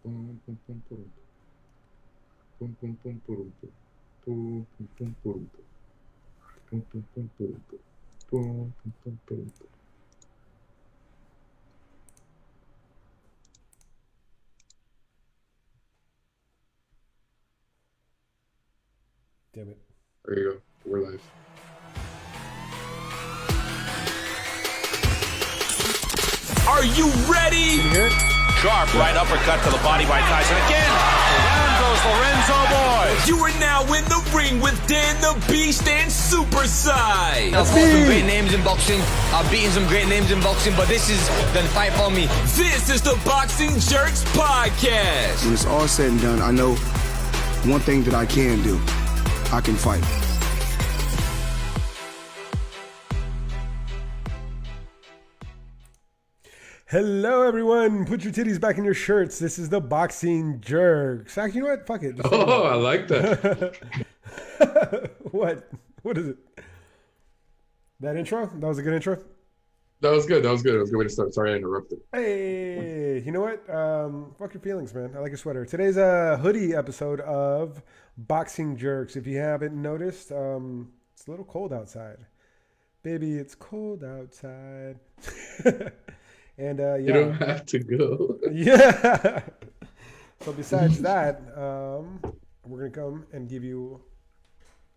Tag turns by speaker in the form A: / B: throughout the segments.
A: Pum, pum, pum, pum. Pum, pum, pum, pum, pum. Pum, pum, pum, pum, pum. Pum, pum, pum, pum, pum. Pum, pum, pum, pum, pum.
B: Damn it.
A: There you go. We're live.
C: Are you ready?
B: Can you hear it?
C: Sharp right uppercut to the body by Tyson again. Down goes Lorenzo boys. You are now in the ring with Dan the Beast and Super Size.
D: I've fought some great names in boxing. I've beaten some great names in boxing, but this is the fight for me.
C: This is the Boxing Jerks podcast.
E: When it's all said and done, I know one thing that I can do. I can fight.
B: Hello, everyone. Put your titties back in your shirts. This is the Boxing Jerks. Actually, you know what? Fuck it.
A: Oh, I like that.
B: What? What is it? That intro? That was a good intro?
A: That was good. That was good. It was a good way to start. Sorry I interrupted.
B: Hey, you know what? Fuck your feelings, man. I like your sweater. Today's a hoodie episode of Boxing Jerks. If you haven't noticed, it's a little cold outside. Baby, it's cold outside. And yeah.
A: You don't have to go.
B: Yeah. So besides that, we're going to come and give you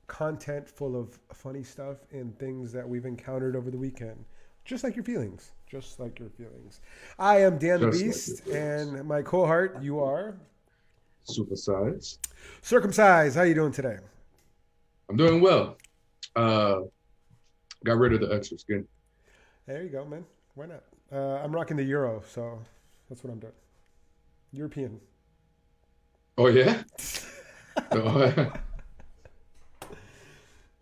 B: content full of funny stuff and things that we've encountered over the weekend. Just like your feelings. Just like your feelings. I am Dan the Beast, and my cohort, you are?
A: Super Size.
B: Circumcised. How you doing today?
A: I'm doing well. Got rid of the extra skin.
B: There you go, man. Why not? I'm rocking the Euro, so that's what I'm doing. European.
A: Oh, yeah?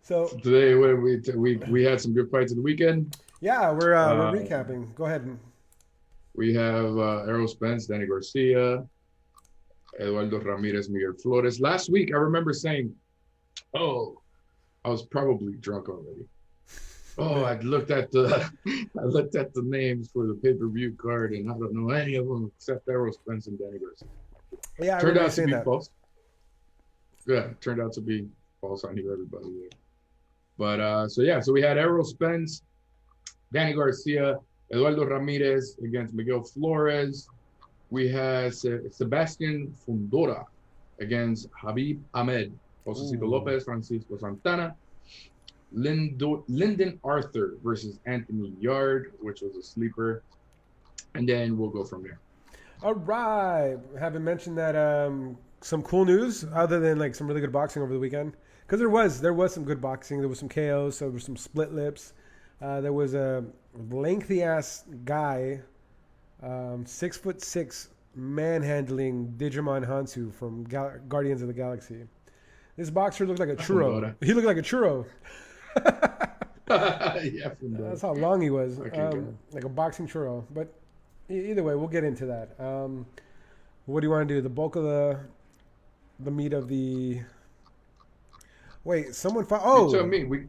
B: So
A: Today we had some good fights of the weekend.
B: yeah, we're recapping. Go ahead.
A: We have Errol, Spence, Danny Garcia, Eduardo Ramirez, Miguel Flores. Last week, I remember saying, "Oh, I was probably drunk already." Oh, I looked at the names for the pay-per-view card, and I don't know any of them except Errol, Spence, and Danny Garcia.
B: Yeah, I
A: Turned
B: remember
A: out to
B: saying
A: be
B: that.
A: false. Yeah, turned out to be false. I knew everybody there. But so we had Errol, Spence, Danny Garcia, Eduardo Ramirez against Miguel Flores. We had Sebastian Fundora against Habib Ahmed, Josesito Lopez, Francisco Santana. Lyndon Arthur versus Anthony Yarde, which was a sleeper. And then we'll go from there.
B: All right. Haven't mentioned that some cool news other than like some really good boxing over the weekend. Because there was some good boxing. There was some KOs. There was some split lips. There was a lengthy ass guy, 6'6", manhandling Digimon Hansu from Guardians of the Galaxy. This boxer looked like a churro. He looked like a churro.
A: Yeah,
B: That's how long he was.
A: Okay,
B: like a boxing churro. But either way, we'll get into that. What do you want to do? The bulk of the meat of the... Wait, someone fought... Oh!
A: You tell me.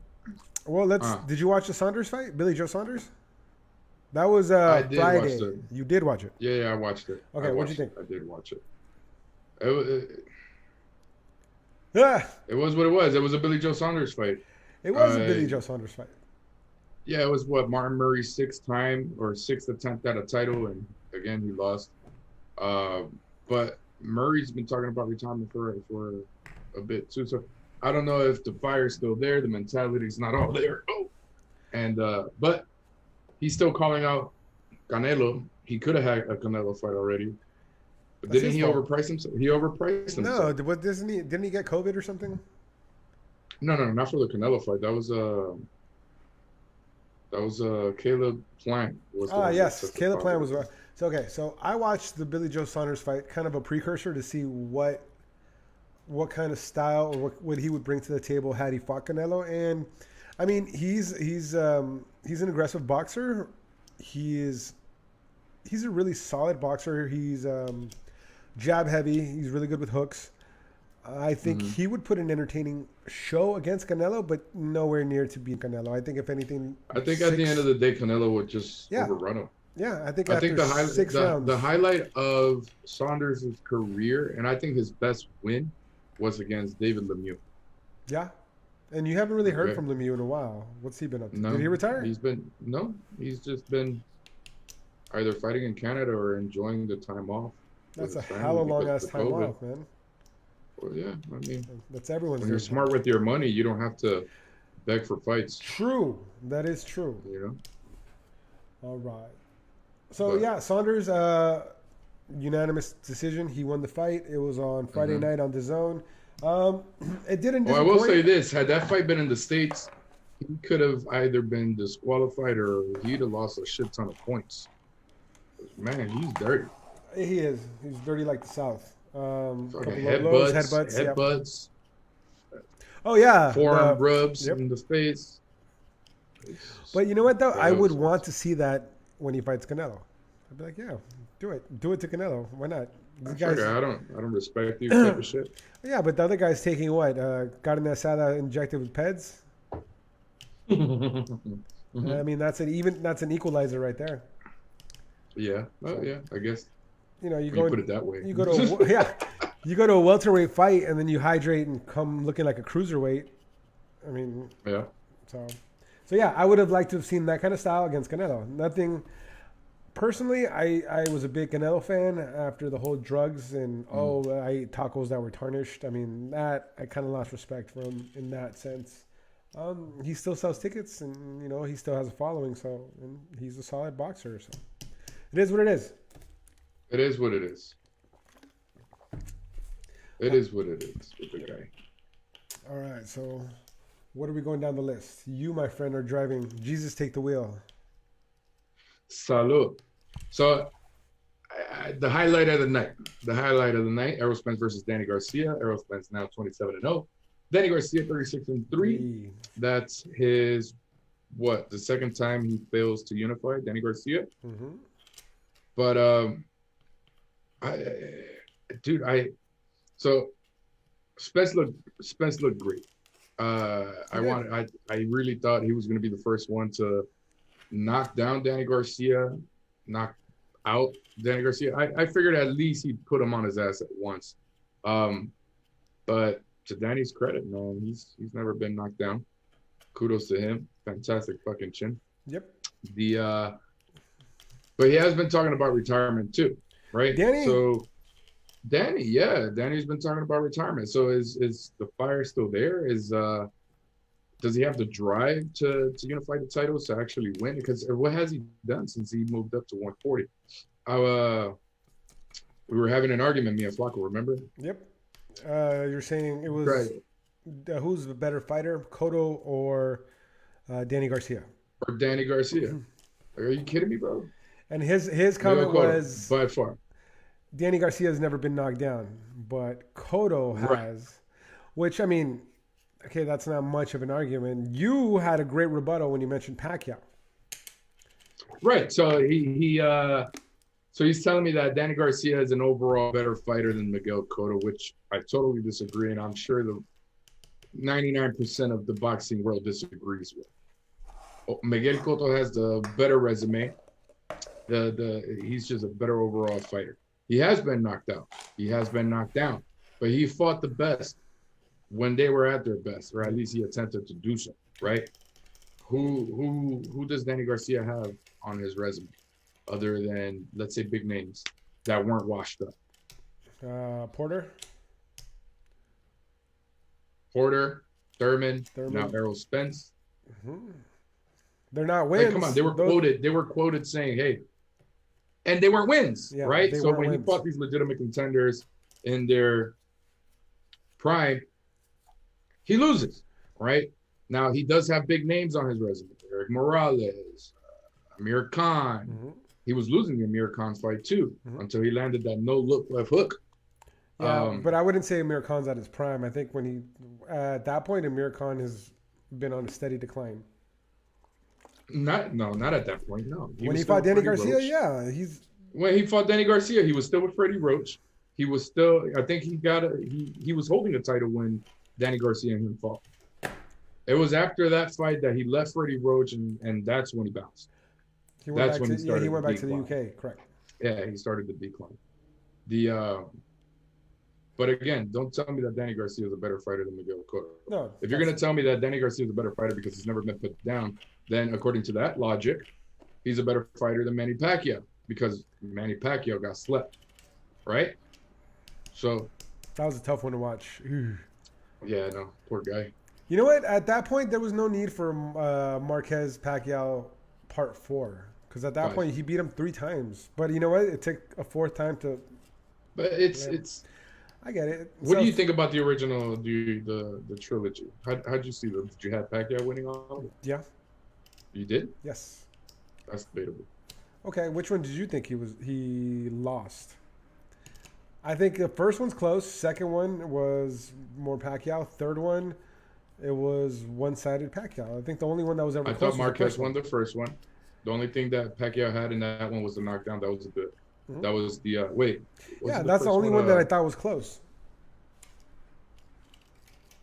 B: Well, let's... Did you watch the Saunders fight? Billy Joe Saunders? That was
A: I did
B: Friday.
A: watch it.
B: You did watch it?
A: Yeah, I watched it.
B: Okay, what'd you think?
A: I did watch it.
B: Yeah,
A: It was what it was. It was a Billy Joe Saunders fight.
B: it was a Billy Joe Saunders fight.
A: Yeah, it was what, Martin Murray's sixth attempt at a title, and again he lost. But Murray's been talking about retirement for a bit too. So I don't know if the fire's still there, the mentality's not all there. Oh, and but he's still calling out Canelo. He could have had a Canelo fight already, but
B: That's
A: didn't he
B: his fault.
A: overprice himself? He overpriced himself.
B: No, what didn't he get COVID or something?
A: No, not for the Canelo fight. That was Caleb Plant.
B: Yes, Caleb Plant was. So okay, so I watched the Billy Joe Saunders fight, kind of a precursor to see what kind of style or what he would bring to the table had he fought Canelo. And I mean, he's an aggressive boxer. He's a really solid boxer. He's jab heavy. He's really good with hooks. I think he would put an entertaining show against Canelo, but nowhere near to beat Canelo. I think if anything,
A: I think at the end of the day, Canelo would just overrun him.
B: Yeah, I think
A: I
B: after
A: think
B: six rounds.
A: the highlight of Saunders' career, and I think his best win was against David Lemieux.
B: Yeah. And you haven't really heard
A: Okay.
B: from Lemieux in a while. What's he been up to?
A: No,
B: Did he retire?
A: He's just been either fighting in Canada or enjoying the time off.
B: That's a
A: with his
B: hell of a
A: family
B: long ass
A: because
B: time
A: of COVID.
B: off, man.
A: Well, yeah, I mean,
B: That's everyone's.
A: when you're
B: dream.
A: smart with your money, you don't have to beg for fights.
B: True. That is true.
A: You know.
B: All right. So
A: But-
B: yeah, Saunders, unanimous decision. He won the fight. It was on Friday night on DAZN. It didn't.
A: Well, I will
B: disappoint-
A: say this: had that fight been in the States, he could have either been disqualified or he'd have lost a shit ton of points. Man, he's dirty.
B: He is. He's dirty like the South.
A: Fucking
B: Couple of lows,
A: headbutts,
B: yeah.
A: headbutts,
B: Oh yeah.
A: forearm rubs
B: yep.
A: in the face.
B: But you know what though? I would
A: Gross.
B: want to see that when he fights Canelo. I'd be like, yeah, do it. Do it to Canelo. Why not? These guys,
A: I don't respect you type of shit.
B: yeah, but the other guy's taking what? Carne asada injected with PEDs. I mean, that's an equalizer right there.
A: Yeah. Oh yeah. I guess
B: You know, you
A: when
B: go
A: you put it that way.
B: You go to yeah, you go to a welterweight fight and then you hydrate and come looking like a cruiserweight. I mean,
A: Yeah.
B: so yeah, I would have liked to have seen that kind of style against Canelo. Nothing. Personally, I was a big Canelo fan after the whole drugs and I ate tacos that were tarnished. I mean, that I kind of lost respect for him in that sense. He still sells tickets and you know he still has a following, so and he's a solid boxer. So it is what it is.
A: It is what it is. It is what it is with the guy.
B: All right, so what are we going down the list? You, my friend, are driving. Jesus, take the wheel.
A: Salud. So, the highlight of the night. Errol Spence versus Danny Garcia. Errol Spence now 27-0. Danny Garcia 36-3. That's his the second time he fails to unify Danny Garcia.
B: Mm-hmm.
A: But so Spence looked great. I really thought he was going to be the first one to knock down Danny Garcia, knock out Danny Garcia. I figured at least he'd put him on his ass at once. But to Danny's credit, man, he's never been knocked down. Kudos to him. Fantastic fucking chin.
B: Yep.
A: But he has been talking about retirement too, right?
B: Danny?
A: So Danny's been talking about retirement. So is the fire still there? Does he have the drive to unify the titles to actually win? Because what has he done since he moved up to 140? We were having an argument, me and Flacco, remember?
B: Yep. You're saying it was
A: Right.
B: Who's the better fighter, Cotto or Danny Garcia?
A: Or Danny Garcia. Are you kidding me, bro?
B: And his comment was
A: by far.
B: Danny Garcia has never been knocked down, but Cotto has.
A: Right.
B: Which I mean, okay, that's not much of an argument. You had a great rebuttal when you mentioned Pacquiao.
A: Right. So he's telling me that Danny Garcia is an overall better fighter than Miguel Cotto, which I totally disagree, and I'm sure the 99% of the boxing world disagrees with. Miguel Cotto has the better resume. He's just a better overall fighter. He has been knocked out. He has been knocked down, but he fought the best when they were at their best, or at least he attempted to do so. Right? Who does Danny Garcia have on his resume, other than let's say big names that weren't washed up? Porter, Thurman. Now Errol Spence.
B: Mm-hmm. They're not wins.
A: Like, come on, they were quoted saying, "Hey," and they weren't wins, right? So when he fought these legitimate contenders in their prime, he loses, right? Now he does have big names on his resume: Eric Morales, Amir Khan.
B: Mm-hmm.
A: He was losing the Amir Khan fight too until he landed that no-look left hook.
B: Yeah, but I wouldn't say Amir Khan's at his prime. I think when he at that point, Amir Khan has been on a steady decline.
A: Not at that point. No.
B: When he fought Danny Garcia,
A: Roach.
B: yeah,
A: When he fought Danny Garcia, he was still with Freddie Roach. He was still. I think he was holding the title when Danny Garcia and him fought. It was after that fight that he left Freddie Roach, and that's when he bounced. That's when he started.
B: He went back to the
A: decline.
B: UK. Correct.
A: Yeah, he started the decline. But again, don't tell me that Danny Garcia is a better fighter than Miguel Cotto.
B: No.
A: If you're going to tell me that Danny Garcia is a better fighter because he's never been put down, then according to that logic, he's a better fighter than Manny Pacquiao because Manny Pacquiao got slept, right? So
B: that was a tough one to watch.
A: Yeah, no, poor guy.
B: You know what? At that point, there was no need for Marquez Pacquiao Part 4 because at that point he beat him 3 times. But you know what? It took a 4th time to.
A: But it's.
B: I get it.
A: What do you think about the original, the trilogy? How'd you see them? Did you have Pacquiao winning all of them?
B: Yeah.
A: You did?
B: Yes.
A: That's debatable.
B: Okay, which one did you think he lost? I think the first one's close. Second one was more Pacquiao. Third one, it was one-sided Pacquiao. I think the only one that was ever.
A: I thought Marquez won the first one. The only thing that Pacquiao had in that one was the knockdown. That was the. Mm-hmm. That was the wait.
B: Yeah, that's the only one that I thought was close.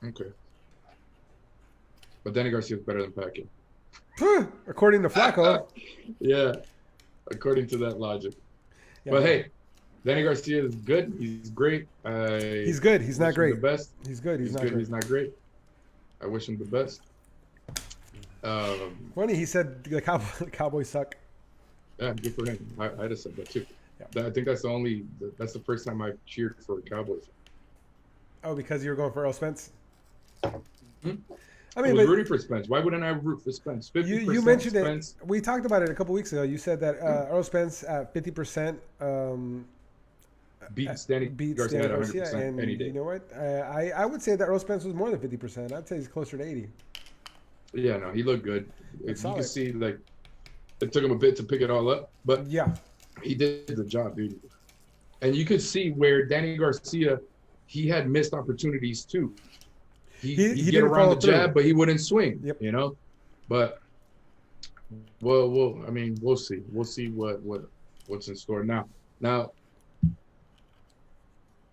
A: Okay. But Danny Garcia is better than Pacquiao.
B: According to Flacco.
A: Yeah, according to that logic. Yeah, but hey, Danny Garcia is good. He's great.
B: He's good. He's not great.
A: The best.
B: He's good. He's not
A: good.
B: great.
A: He's not great. I wish him the best.
B: Funny, he said the Cowboys suck.
A: Yeah, good for him. I'd have said that too.
B: Yeah.
A: I think that's the first time I cheered for Cowboys.
B: Oh, because you were going for Errol Spence?
A: Hmm? I was rooting for Spence. Why wouldn't I root for Spence?
B: You mentioned Spence. We talked about it a couple weeks ago. You said that Errol Spence at 50%
A: beats Danny Garcia at 100%
B: and
A: any day.
B: You know what? I would say that Errol Spence was more than 50%. I'd say he's closer to 80.
A: Yeah, no, he looked good. You
B: solid.
A: can see, like, it took him a bit to pick it all up, but
B: yeah,
A: he did the job, dude. And you could see where Danny Garcia, he had missed opportunities too. He'd get around the jab, but he wouldn't swing.
B: Yep.
A: You know, but I mean, we'll see. We'll see what's in store now. Now,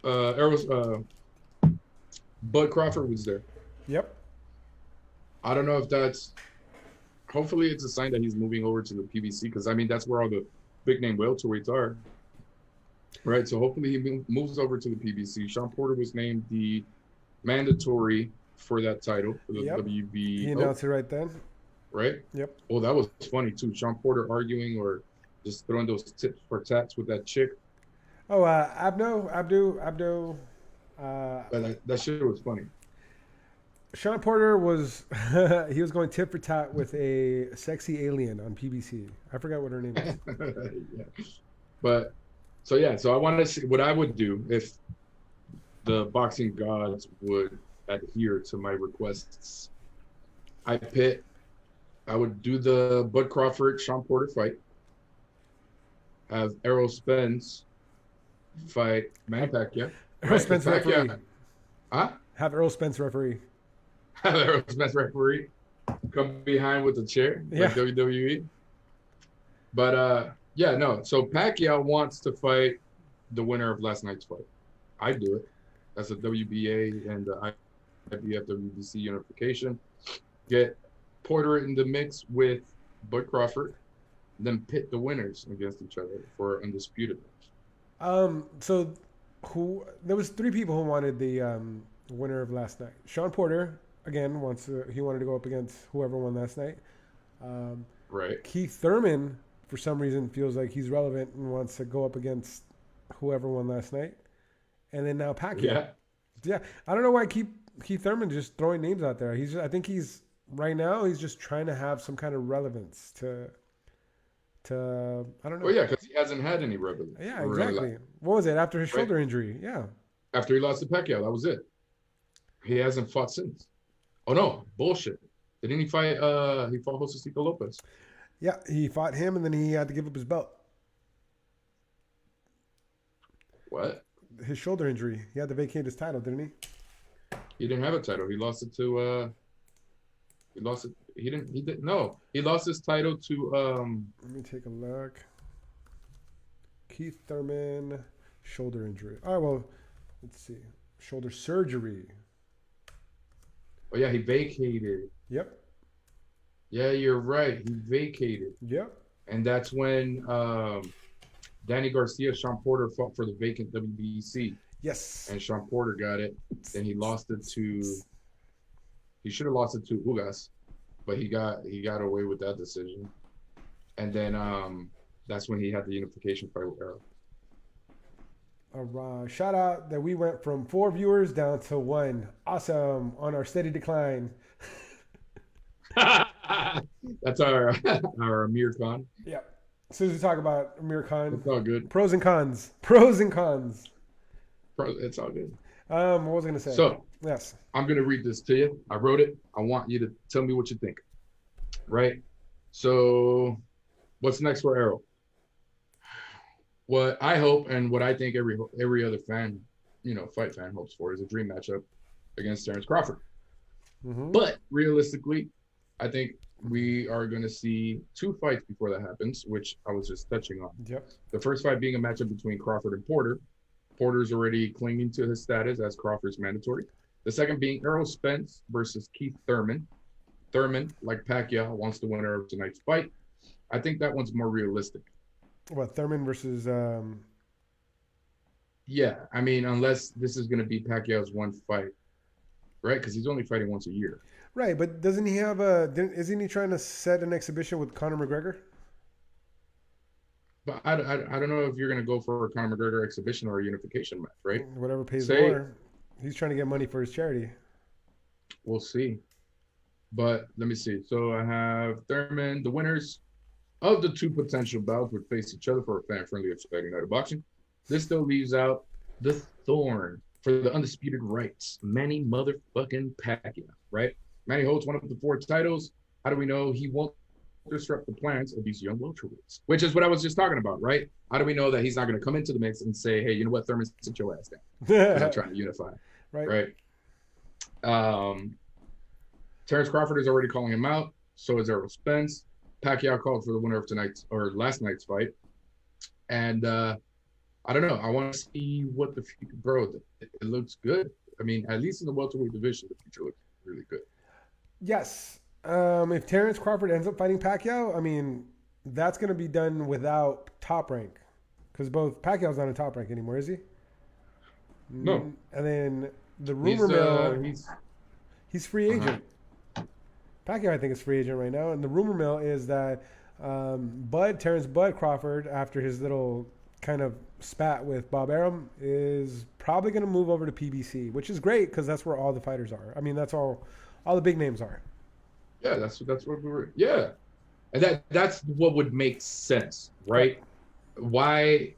A: Errol's Bud Crawford was there.
B: Yep.
A: I don't know if that's. Hopefully, it's a sign that he's moving over to the PBC because I mean that's where all the big name welterweights are. Right. So hopefully he moves over to the PBC. Sean Porter was named the mandatory for that title for the WBO.
B: He announced it right then.
A: Right.
B: Yep.
A: Oh, that was funny too. Sean Porter arguing or just throwing those tips for tats with that chick.
B: Oh, Abdo.
A: That shit was funny.
B: Sean Porter was he was going tit for tat with a sexy alien on PBC. I forgot what her name is.
A: Yeah. But so I wanted to see what I would do if the boxing gods would adhere to my requests. I would do the Bud Crawford Sean Porter fight. Have Errol Spence fight Manny Pacquiao.
B: Errol Spence referee.
A: Huh?
B: Have Errol Spence referee.
A: Have Errol Spence referee come behind with the chair, like WWE. But so Pacquiao wants to fight the winner of last night's fight. I'd do it. That's a WBA and the IBF WBC unification. Get Porter in the mix with Bud Crawford, then pit the winners against each other for undisputed match.
B: So there was 3 people who wanted the winner of last night. Sean Porter again he wanted to go up against whoever won last night.
A: Right.
B: Keith Thurman for some reason feels like he's relevant and wants to go up against whoever won last night. And then now Pacquiao. Yeah. I don't know why Keith Thurman just throwing names out there. I think he's right now he's just trying to have some kind of relevance to I don't know.
A: Well, yeah, because he hasn't had any relevance.
B: Yeah, exactly. What was it after his shoulder injury? Yeah.
A: After he lost to Pacquiao, that was it. He hasn't fought since. Oh no, bullshit! Didn't he fight? He fought Josesito Lopez.
B: Yeah, he fought him, and then he had to give up his belt.
A: What?
B: His shoulder injury. He had to vacate his title, didn't he?
A: He didn't have a title. He lost it to. He lost it. He didn't. He didn't. No, he lost his title to.
B: Let me take a look. Keith Thurman, shoulder injury. Oh well, let's see. Shoulder surgery.
A: Oh yeah, he vacated.
B: Yep.
A: Yeah, you're right. He vacated.
B: Yep.
A: and that's when Danny Garcia, Sean Porter fought for the vacant WBC.
B: Yes.
A: And Sean Porter got it. Then he lost it to. He should have lost it to Ugas, but he got away with that decision. And then that's when he had the unification fight with Errol.
B: Shout out that we went from 4 viewers down to 1. Awesome on our steady decline.
A: That's our Amir Khan.
B: Yeah. As soon as we talk about Amir Khan,
A: It's all good.
B: pros and cons. Pros and cons.
A: It's all good.
B: What was I going to say?
A: So,
B: yes.
A: I'm going to read this to you. I wrote it. I want you to tell me what you think. Right? So, what's next for Errol? What I hope and what I think every other fan, fight fan hopes for is a dream matchup against Terrence Crawford.
B: Mm-hmm.
A: But realistically, I think we are going to see 2 fights before that happens, which I was just touching on.
B: Yep.
A: The first fight being a matchup between Crawford and Porter. Porter's already clinging to his status as Crawford's mandatory. The second being Errol Spence versus Keith Thurman. Thurman, like Pacquiao, wants the winner of tonight's fight. I think that one's more realistic.
B: What, Thurman versus...
A: Yeah, I mean, unless this is going to be Pacquiao's one fight, right? Because he's only fighting once a year.
B: Right, but doesn't he have isn't he trying to set an exhibition with Conor McGregor?
A: But I don't know if you're going to go for a Conor McGregor exhibition or a unification match, right?
B: Whatever pays more. He's trying to get money for his charity.
A: We'll see. But let me see. So I have Thurman. The winners of the 2 potential bouts would face each other for a fan-friendly, exciting night of boxing. This still leaves out the thorn for the undisputed rights, Manny motherfucking Pacquiao, right? Manny holds one of the 4 titles. How do we know he won't disrupt the plans of these young welterweights? Which is what I was just talking about, right? How do we know that he's not going to come into the mix and say, hey, you know what, Thurman, sit your ass down. I'm trying to unify. Right. Terrence Crawford is already calling him out. So is Errol Spence. Pacquiao called for the winner of last night's fight. And I don't know. I want to see what the future, bro. It looks good. I mean, at least in the welterweight division, the future looks really good.
B: Yes. If Terrence Crawford ends up fighting Pacquiao, I mean, that's going to be done without Top Rank. Because Pacquiao's not in Top Rank anymore, is he?
A: No.
B: And then the rumor mill, he's free agent. Pacquiao, I think, is free agent right now. And the rumor mill is that Terrence Bud Crawford, after his little kind of spat with Bob Arum, is probably going to move over to PBC, which is great because that's where all the fighters are. I mean, that's all the big names are. Yeah,
A: that's what we were. Yeah, and that's what would make sense, right? Why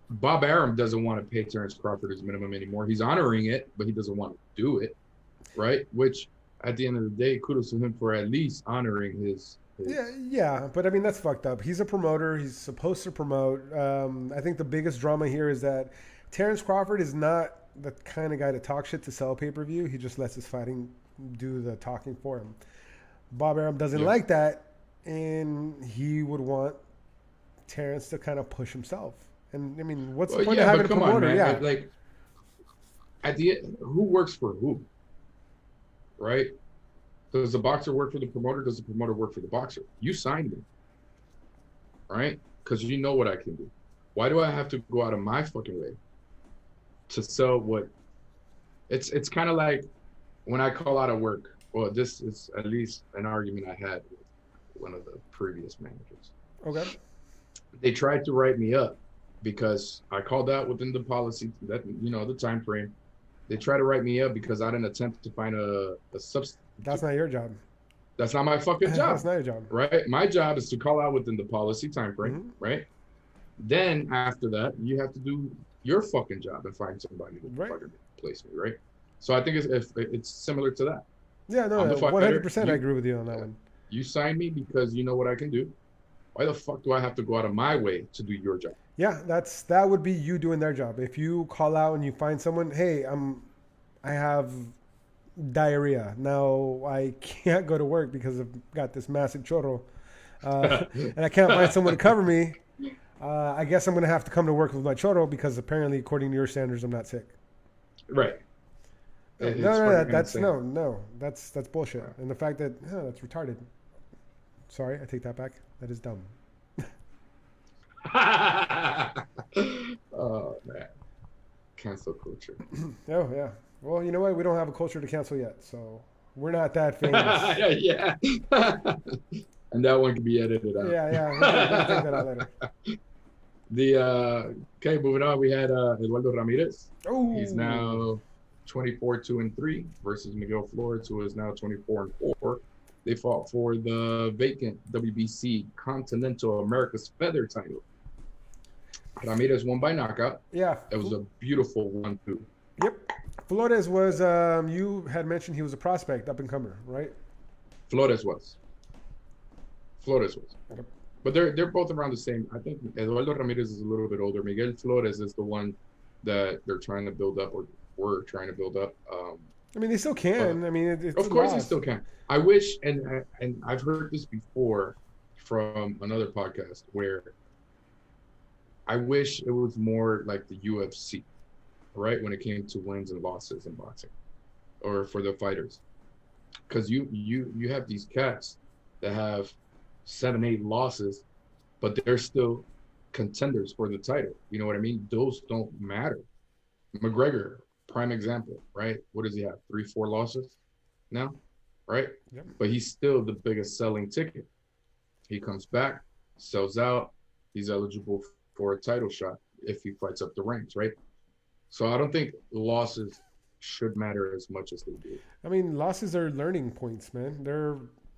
A: Bob Arum doesn't want to pay Terrence Crawford his minimum anymore. He's honoring it, but he doesn't want to do it, right? Which at the end of the day, kudos to him for at least honoring his.
B: Yeah, but I mean, that's fucked up. He's a promoter. He's supposed to promote. I think the biggest drama here is that Terrence Crawford is not the kind of guy to talk shit to sell pay-per-view. He just lets his fighting do the talking for him. Bob Arum doesn't like that, and he would want Terrence to kind of push himself. And I mean, what's the point of having a promoter?
A: On, man. Like, at the end, who works for who? Right? Does the boxer work for the promoter? Does the promoter work for the boxer? You signed me, right? Because you know what I can do. Why do I have to go out of my fucking way to sell what? It's kind of like when I call out of work. Well, this is at least an argument I had with one of the previous managers.
B: Okay.
A: They tried to write me up because I called out within the policy that, the time frame. They tried to write me up because I didn't attempt to find a substitute.
B: That's not your job.
A: That's not my fucking job.
B: That's not your job.
A: Right? My job is to call out within the policy time frame, right? Then after that, you have to do your fucking job and find somebody to fucking place me, right? So I think it's similar to that.
B: Yeah, no, 100%. I agree with you on that one.
A: You signed me because you know what I can do. Why the fuck do I have to go out of my way to do your job?
B: Yeah, that would be you doing their job. If you call out and you find someone, hey, I have diarrhea. Now I can't go to work because I've got this massive chorro. And I can't find someone to cover me. I guess I'm going to have to come to work with my chorro because apparently, according to your standards, I'm not sick.
A: Right.
B: That's bullshit. And the fact that that's retarded. Sorry, I take that back. That is dumb.
A: Oh man, cancel culture.
B: Oh yeah. Well, you know what? We don't have a culture to cancel yet, so we're not that famous.
A: Yeah. And that one can be edited out.
B: Yeah. We can take that out later.
A: Okay, moving on. We had Eduardo Ramirez.
B: Oh,
A: He's now 24-2-3 versus Miguel Flores, who is now 24-4. They fought for the vacant WBC Continental America's Feather title. Ramirez won by knockout.
B: Yeah.
A: It was a beautiful 1-2.
B: Yep. Flores was, you had mentioned he was a prospect, up and comer, right?
A: Flores was.
B: Okay.
A: But they're both around the same. I think Eduardo Ramirez is a little bit older. Miguel Flores is the one that they're trying to build up, or were trying to build up.
B: I mean, they still can. I mean, it's
A: of course they still can. I wish, and I've heard this before from another podcast, where I wish it was more like the UFC, right? When it came to wins and losses in boxing, or for the fighters, because you have these cats that have 7-8 losses, but they're still contenders for the title. You know what I mean? Those don't matter. McGregor, prime example, right? What does he have? 3-4 losses now, right?
B: Yep.
A: But he's still the biggest selling ticket. He comes back, sells out. He's eligible for a title shot if he fights up the ranks, right? So I don't think losses should matter as much as they do.
B: I mean, losses are learning points, man.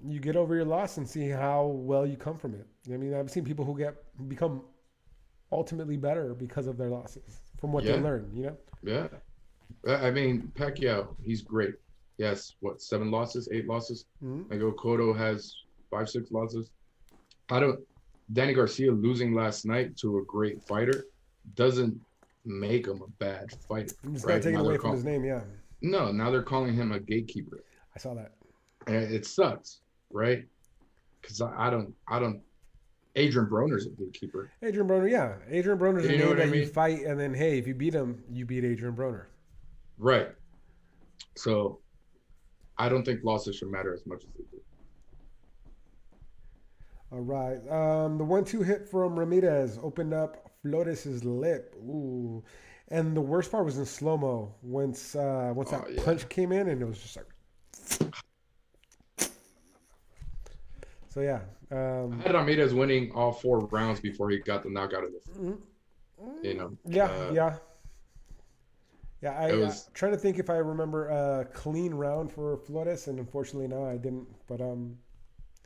B: You get over your loss and see how well you come from it. I mean, I've seen people who become ultimately better because of their losses from what they learn, you know?
A: Yeah. I mean, Pacquiao, he's great. Yes, 7 losses, 8 losses?
B: Mm-hmm.
A: I go Cotto has 5-6 losses. Danny Garcia losing last night to a great fighter doesn't make him a bad fighter.
B: It's
A: right?
B: not taken
A: Now
B: away from his name, yeah.
A: No, now they're calling him a gatekeeper.
B: I saw that.
A: And it sucks, right? Because I don't. Adrian Broner's a gatekeeper.
B: Adrian Broner, yeah. Adrian Broner's a name that
A: I mean?
B: you fight, and then, hey, if you beat him, you beat Adrian Broner.
A: Right. So I don't think losses should matter as much as they do.
B: All right. The 1-2 hit from Ramirez opened up Flores' lip. Ooh. And the worst part was in slow-mo once that punch came in, and it was just like... So, yeah.
A: I had Ramirez winning all 4 rounds before he got the knockout of the you know.
B: Yeah. I was trying to think if I remember a clean round for Flores, and unfortunately, no, I didn't. But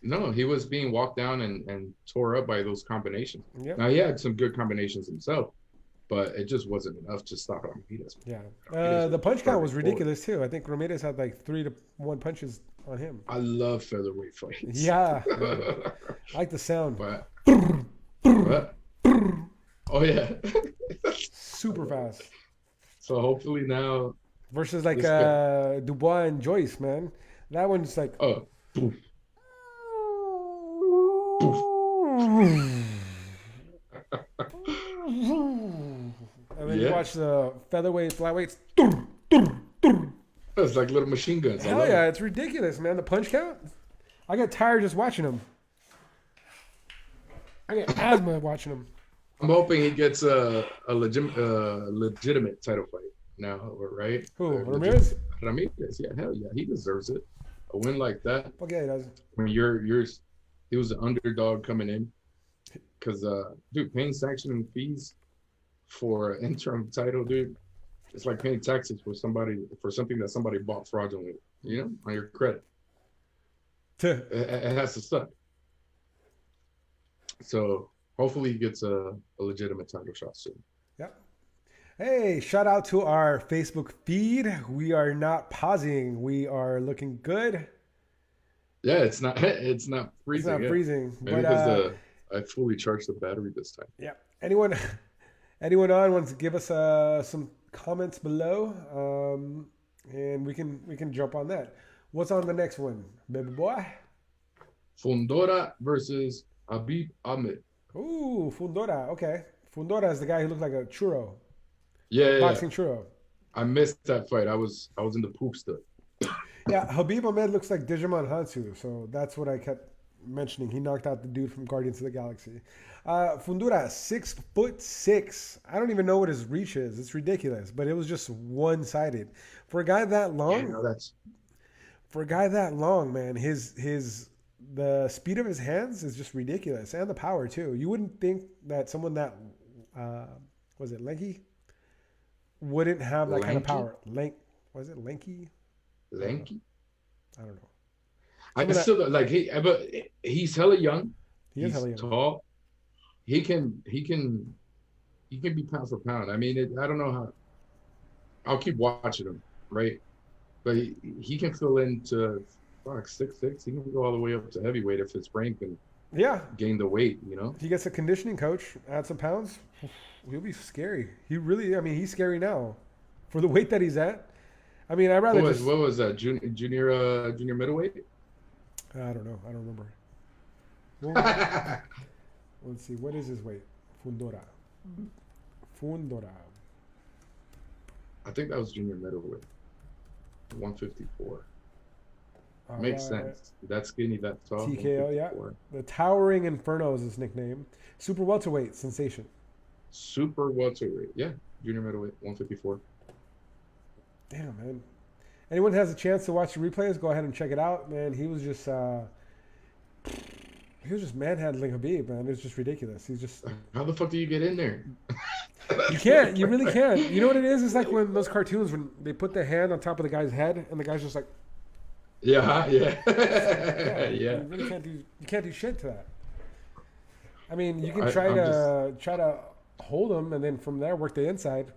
A: no, he was being walked down and tore up by those combinations.
B: Yep.
A: Now he had some good combinations himself, but it just wasn't enough to stop Ramirez.
B: Yeah. The punch count was ridiculous too. I think Ramirez had like 3-1 punches on him.
A: I love featherweight fights.
B: Yeah. I like the sound.
A: But oh yeah.
B: Super fast.
A: So hopefully now
B: versus like Dubois and Joyce, man. That one's like
A: poof.
B: And then you watch the featherweight, flyweights.
A: It's like little machine guns.
B: Hell yeah, it's ridiculous, man. The punch count. I get tired just watching them. I get asthma watching them.
A: I'm hoping he gets a legitimate title fight now, right?
B: Who, Ramirez?
A: Ramirez, yeah, hell yeah, he deserves it. A win like that.
B: Okay, he does.
A: When he was an underdog coming in, because dude, paying sanction fees for an interim title, dude, it's like paying taxes for something that somebody bought fraudulently, you know, on your credit. It has to suck. So hopefully he gets a legitimate title shot soon.
B: Yep. Hey, shout out to our Facebook feed. We are not pausing. We are looking good.
A: Yeah, it's not freezing.
B: It's not freezing.
A: Maybe because I fully charged the battery this time.
B: Yeah. Anyone on wants to give us some comments below, and we can jump on that. What's on the next one, baby boy?
A: Fundora versus Ahmed.
B: Ooh, Fundora. Okay. Fundora is the guy who looked like a churro.
A: Yeah.
B: Boxing churro.
A: I missed that fight. I was in the poop stuff.
B: Yeah, Habib Ahmed looks like Digimon Hansu, so that's what I kept mentioning. He knocked out the dude from Guardians of the Galaxy. Fundora, 6'6". I don't even know what his reach is. It's ridiculous, but it was just one-sided. For a guy that long, man, the speed of his hands is just ridiculous, and the power too. You wouldn't think that someone that was it lanky wouldn't have that kind of power. Was it lanky?
A: Lanky?
B: I don't know.
A: I still like but he's hella young.
B: He's hella young.
A: Tall. He can be pound for pound. I mean, I don't know how. I'll keep watching him, right? But he can fill into 6'6". He can go all the way up to heavyweight if his brain can.
B: Yeah.
A: Gain the weight,
B: He gets a conditioning coach, add some pounds. He'll be scary. He's scary now, for the weight that he's at. I mean, I'd rather
A: what was that junior middleweight?
B: I don't know. I don't remember. Let's see. What is his weight? Fundora.
A: I think that was junior middleweight. 154. Makes sense. That skinny, that tall.
B: TKO, yeah. The Towering Inferno is his nickname. Super welterweight sensation.
A: Super welterweight, yeah. Junior middleweight, 154.
B: Damn, man. Anyone has a chance to watch the replays, go ahead and check it out, man. He was just manhandling Khabib, man. It was just ridiculous. He's just.
A: How the fuck do you get in there?
B: You can't. You really can't. You know what it is? It's like when those cartoons when they put the hand on top of the guy's head and the guy's just like.
A: Yeah.
B: You really can't do. You can't do shit to that. I mean, you can try to hold him and then from there work the inside.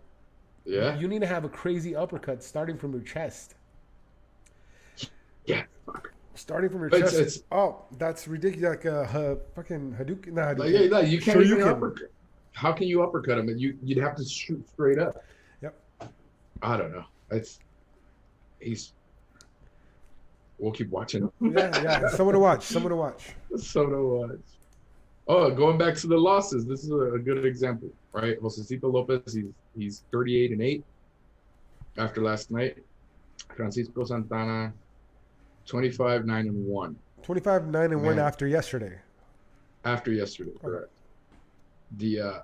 A: Yeah.
B: You need to have a crazy uppercut starting from your chest.
A: Yeah. Fuck.
B: Starting from your chest. That's ridiculous. Like a fucking Hadouken. Nah, Hadouken.
A: You can't even uppercut. How can you uppercut him? You'd have to shoot straight up.
B: Yep.
A: I don't know. We'll keep watching him.
B: Yeah. Someone to watch.
A: Oh, going back to the losses, this is a good example, right? Josesito Lopez, he's 38-8 after last night. Francisco Santana, 25-9-1.
B: 25-9-1 after yesterday.
A: After yesterday, correct. The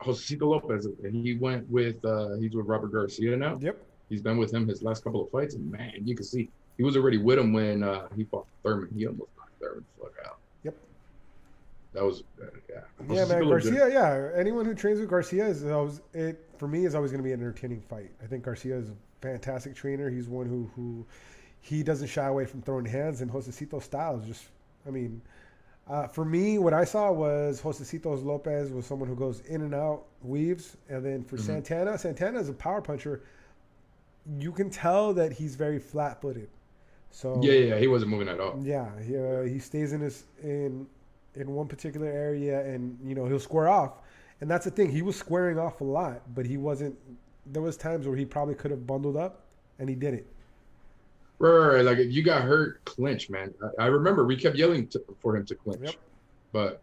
A: Josesito Lopez, he went with he's with Robert Garcia now.
B: Yep.
A: He's been with him his last couple of fights, and man, you can see he was already with him when he fought Thurman. He almost knocked Thurman the fuck out.
B: Yep.
A: That was
B: Yeah, man, Garcia. Yeah, anyone who trains with Garcia is always going to be an entertaining fight. I think Garcia is a fantastic trainer. He's one who he doesn't shy away from throwing hands, and Josesito's style is just. I mean, for me, what I saw was Josesito Lopez was someone who goes in and out, weaves, and then for Santana is a power puncher. You can tell that he's very flat-footed. So
A: yeah, he wasn't moving at all.
B: Yeah, he stays in one particular area, and he'll square off, and that's the thing. He was squaring off a lot, but he wasn't. There was times where he probably could have bundled up, and he didn't.
A: Right. Like if you got hurt, clinch, man. I remember we kept yelling for him to clinch, but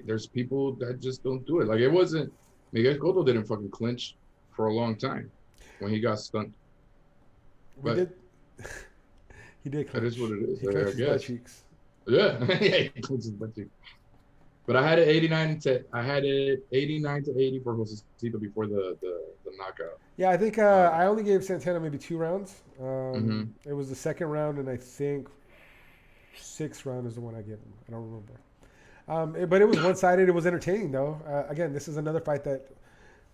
A: there's people that just don't do it. Like it wasn't. Miguel Cotto didn't fucking clinch for a long time when he got stunned.
B: He did clinch.
A: That is what it is.
B: He clenched his butt cheeks.
A: Yeah, he clenched his butt cheeks. But I had it 89 to 80 for Josesito before the knockout.
B: Yeah, I think I only gave Santana maybe 2 rounds. It was the second round, and I think 6th round is the one I gave him. I don't remember. But it was one-sided. It was entertaining, though. Again, this is another fight that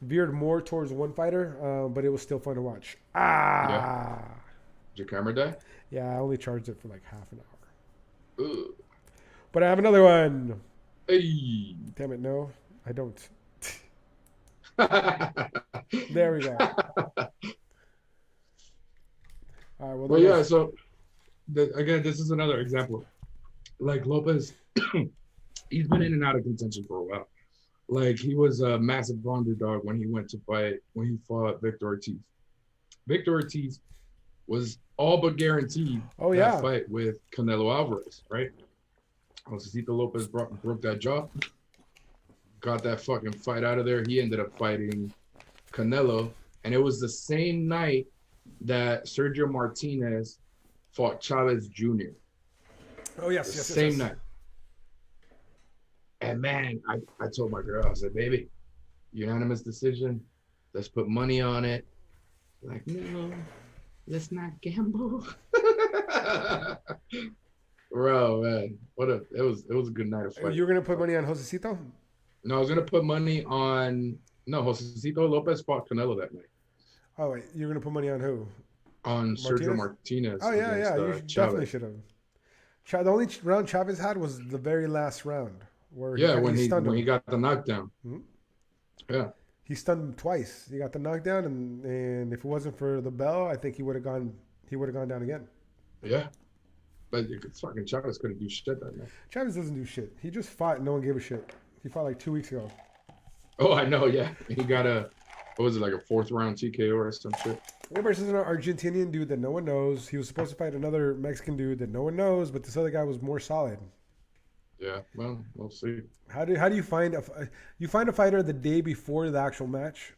B: veered more towards one fighter, but it was still fun to watch.
A: Yeah. Did your camera die?
B: Yeah, I only charged it for like half an hour.
A: Ugh.
B: But I have another one.
A: Hey.
B: Damn it, no, I don't. There we go. All right,
A: well yeah, so again, this is another example. Like Lopez, he's been in and out of contention for a while. Like he was a massive underdog when he fought Victor Ortiz. Victor Ortiz was all but guaranteed that fight with Canelo Alvarez, right? Josesito Lopez broke that jaw, got that fucking fight out of there. He ended up fighting Canelo, and it was the same night that Sergio Martinez fought Chavez Jr.
B: Oh yes,
A: The
B: yes,
A: same
B: yes.
A: night. And man, I told my girl, I said, baby, unanimous decision. Let's put money on it. Like, no, let's not gamble. Bro, man, it was a good night of fight.
B: You were gonna put money on Josesito?
A: No, I was gonna put money on Josesito Lopez fought Canelo that night.
B: Oh wait, you're gonna put money on who?
A: On Sergio Martinez.
B: Oh yeah,
A: against,
B: yeah. You definitely should have. The only round Chavez had was the very last round where
A: when he
B: stunned him.
A: got the knockdown.
B: Mm-hmm.
A: Yeah.
B: He stunned him twice. He got the knockdown, and if it wasn't for the bell, I think he would have gone. He would have gone down again.
A: Yeah. But fucking Chavez couldn't do shit that night.
B: Chavez doesn't do shit. He just fought. And no one gave a shit. He fought like 2 weeks ago.
A: Oh, I know. Yeah, he got what was it, like a 4th round TKO or some shit?
B: Versus an Argentinian dude that no one knows. He was supposed to fight another Mexican dude that no one knows, but this other guy was more solid.
A: Yeah, well, we'll see.
B: How do you find a fighter the day before the actual match,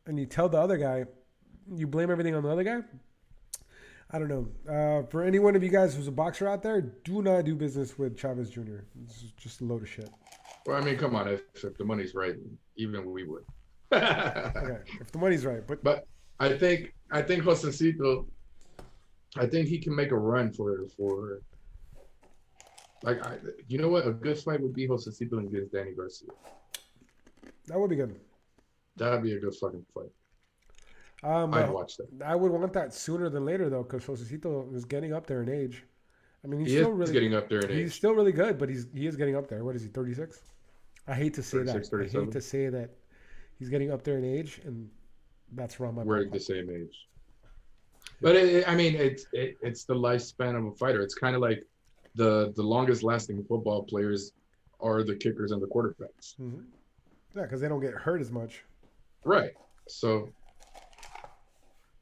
B: and you tell the other guy, you blame everything on the other guy? I don't know. For any one of you guys who's a boxer out there, do not do business with Chavez Jr. It's just a load of shit.
A: Well, I mean, come on. If the money's right, even we would.
B: Okay, if the money's right,
A: but I think Josesito, I think he can make a run for like you know what, a good fight would be Josesito against Danny Garcia.
B: That would be good.
A: That'd be a good fucking fight. I'd watch that.
B: I would want that sooner than later though, because Josesito is getting up there in age. I mean,
A: He's getting up there in age.
B: He's still really good, but he is getting up there. What is he? 36? I hate to say
A: 36,
B: that.
A: 37.
B: I hate to say that he's getting up there in age, and that's wrong.
A: We're the same age. But it's the lifespan of a fighter. It's kind of like the longest lasting football players are the kickers and the quarterbacks.
B: Mm-hmm. Yeah, because they don't get hurt as much.
A: Right. So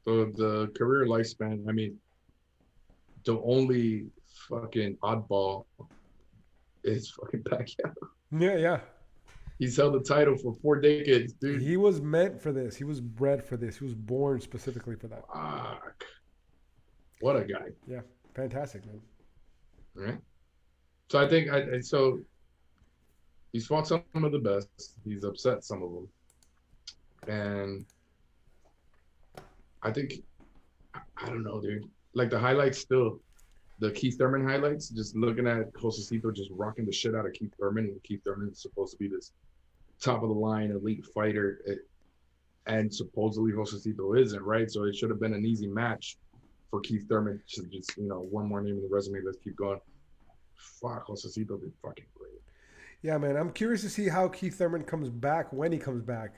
A: the career lifespan, I mean, the only fucking oddball is fucking Pacquiao.
B: Yeah.
A: He's held the title for 4 decades, dude.
B: He was meant for this. He was bred for this. He was born specifically for that.
A: Fuck. What a guy.
B: Yeah. Fantastic, man.
A: Right. So I think so he's fought some of the best. He's upset some of them. And I think, I don't know, dude. Like the highlights still, the Keith Thurman highlights, just looking at Josesito just rocking the shit out of Keith Thurman. And Keith Thurman is supposed to be this top of the line elite fighter. And supposedly Josesito isn't, right? So it should have been an easy match for Keith Thurman to just, one more name in the resume. Let's keep going. Fuck, Josesito did fucking great.
B: Yeah, man. I'm curious to see how Keith Thurman comes back when he comes back.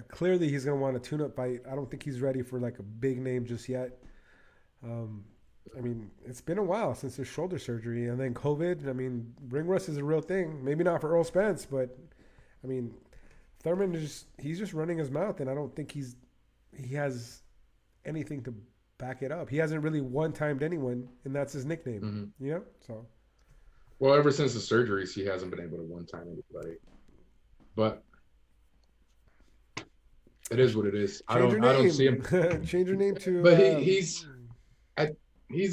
B: Clearly, he's going to want a tune-up fight. I don't think he's ready for like a big name just yet. I mean, it's been a while since his shoulder surgery, and then COVID. I mean, ring rust is a real thing. Maybe not for Errol Spence, but I mean, Thurman he's just running his mouth, and I don't think he has anything to back it up. He hasn't really one-timed anyone, and that's his nickname.
A: Mm-hmm.
B: So.
A: Well, ever since the surgeries, he hasn't been able to one-time anybody. But it is what it is. I don't see him.
B: Change your name to.
A: But he's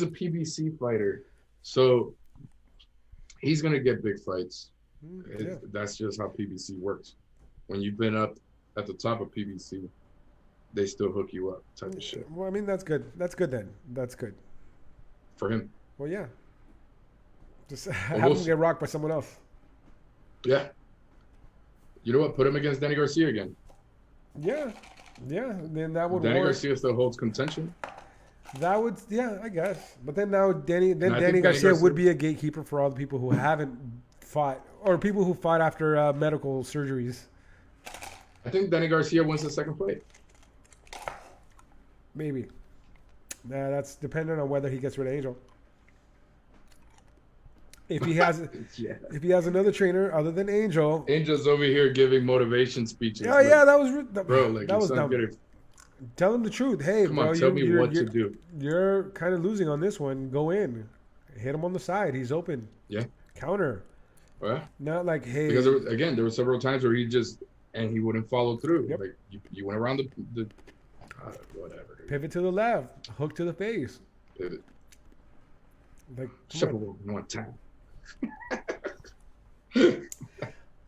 A: a PBC fighter, so he's gonna get big fights.
B: Yeah.
A: That's just how PBC works. When you've been up at the top of PBC, they still hook you up, type of shit.
B: Well, I mean, that's good. That's good then. That's good
A: for him.
B: Well, yeah. Just have him get rocked by someone else.
A: Yeah. You know what? Put him against Danny Garcia again.
B: Yeah. Then that would.
A: Danny Garcia still holds contention.
B: That would, yeah, I guess. But then now Danny Garcia would be a gatekeeper for all the people who haven't fought, or people who fought after medical surgeries.
A: I think Danny Garcia wins the second fight.
B: Maybe. That's dependent on whether he gets rid of Angel. If he has, if he has another trainer other than Angel.
A: Angel's over here giving motivation speeches.
B: Yeah, yeah, that was
A: bro. Like
B: that was dumb. Tell him the truth. Hey,
A: come
B: bro,
A: on, tell me what to do.
B: You're kind of losing on this one. Go in, hit him on the side. He's open.
A: Yeah.
B: Counter.
A: Well,
B: not like hey.
A: Because there were several times where he wouldn't follow through. Yep. Like you went around the whatever.
B: Pivot to the left. Hook to the face.
A: Pivot.
B: Like,
A: Shuffle one time.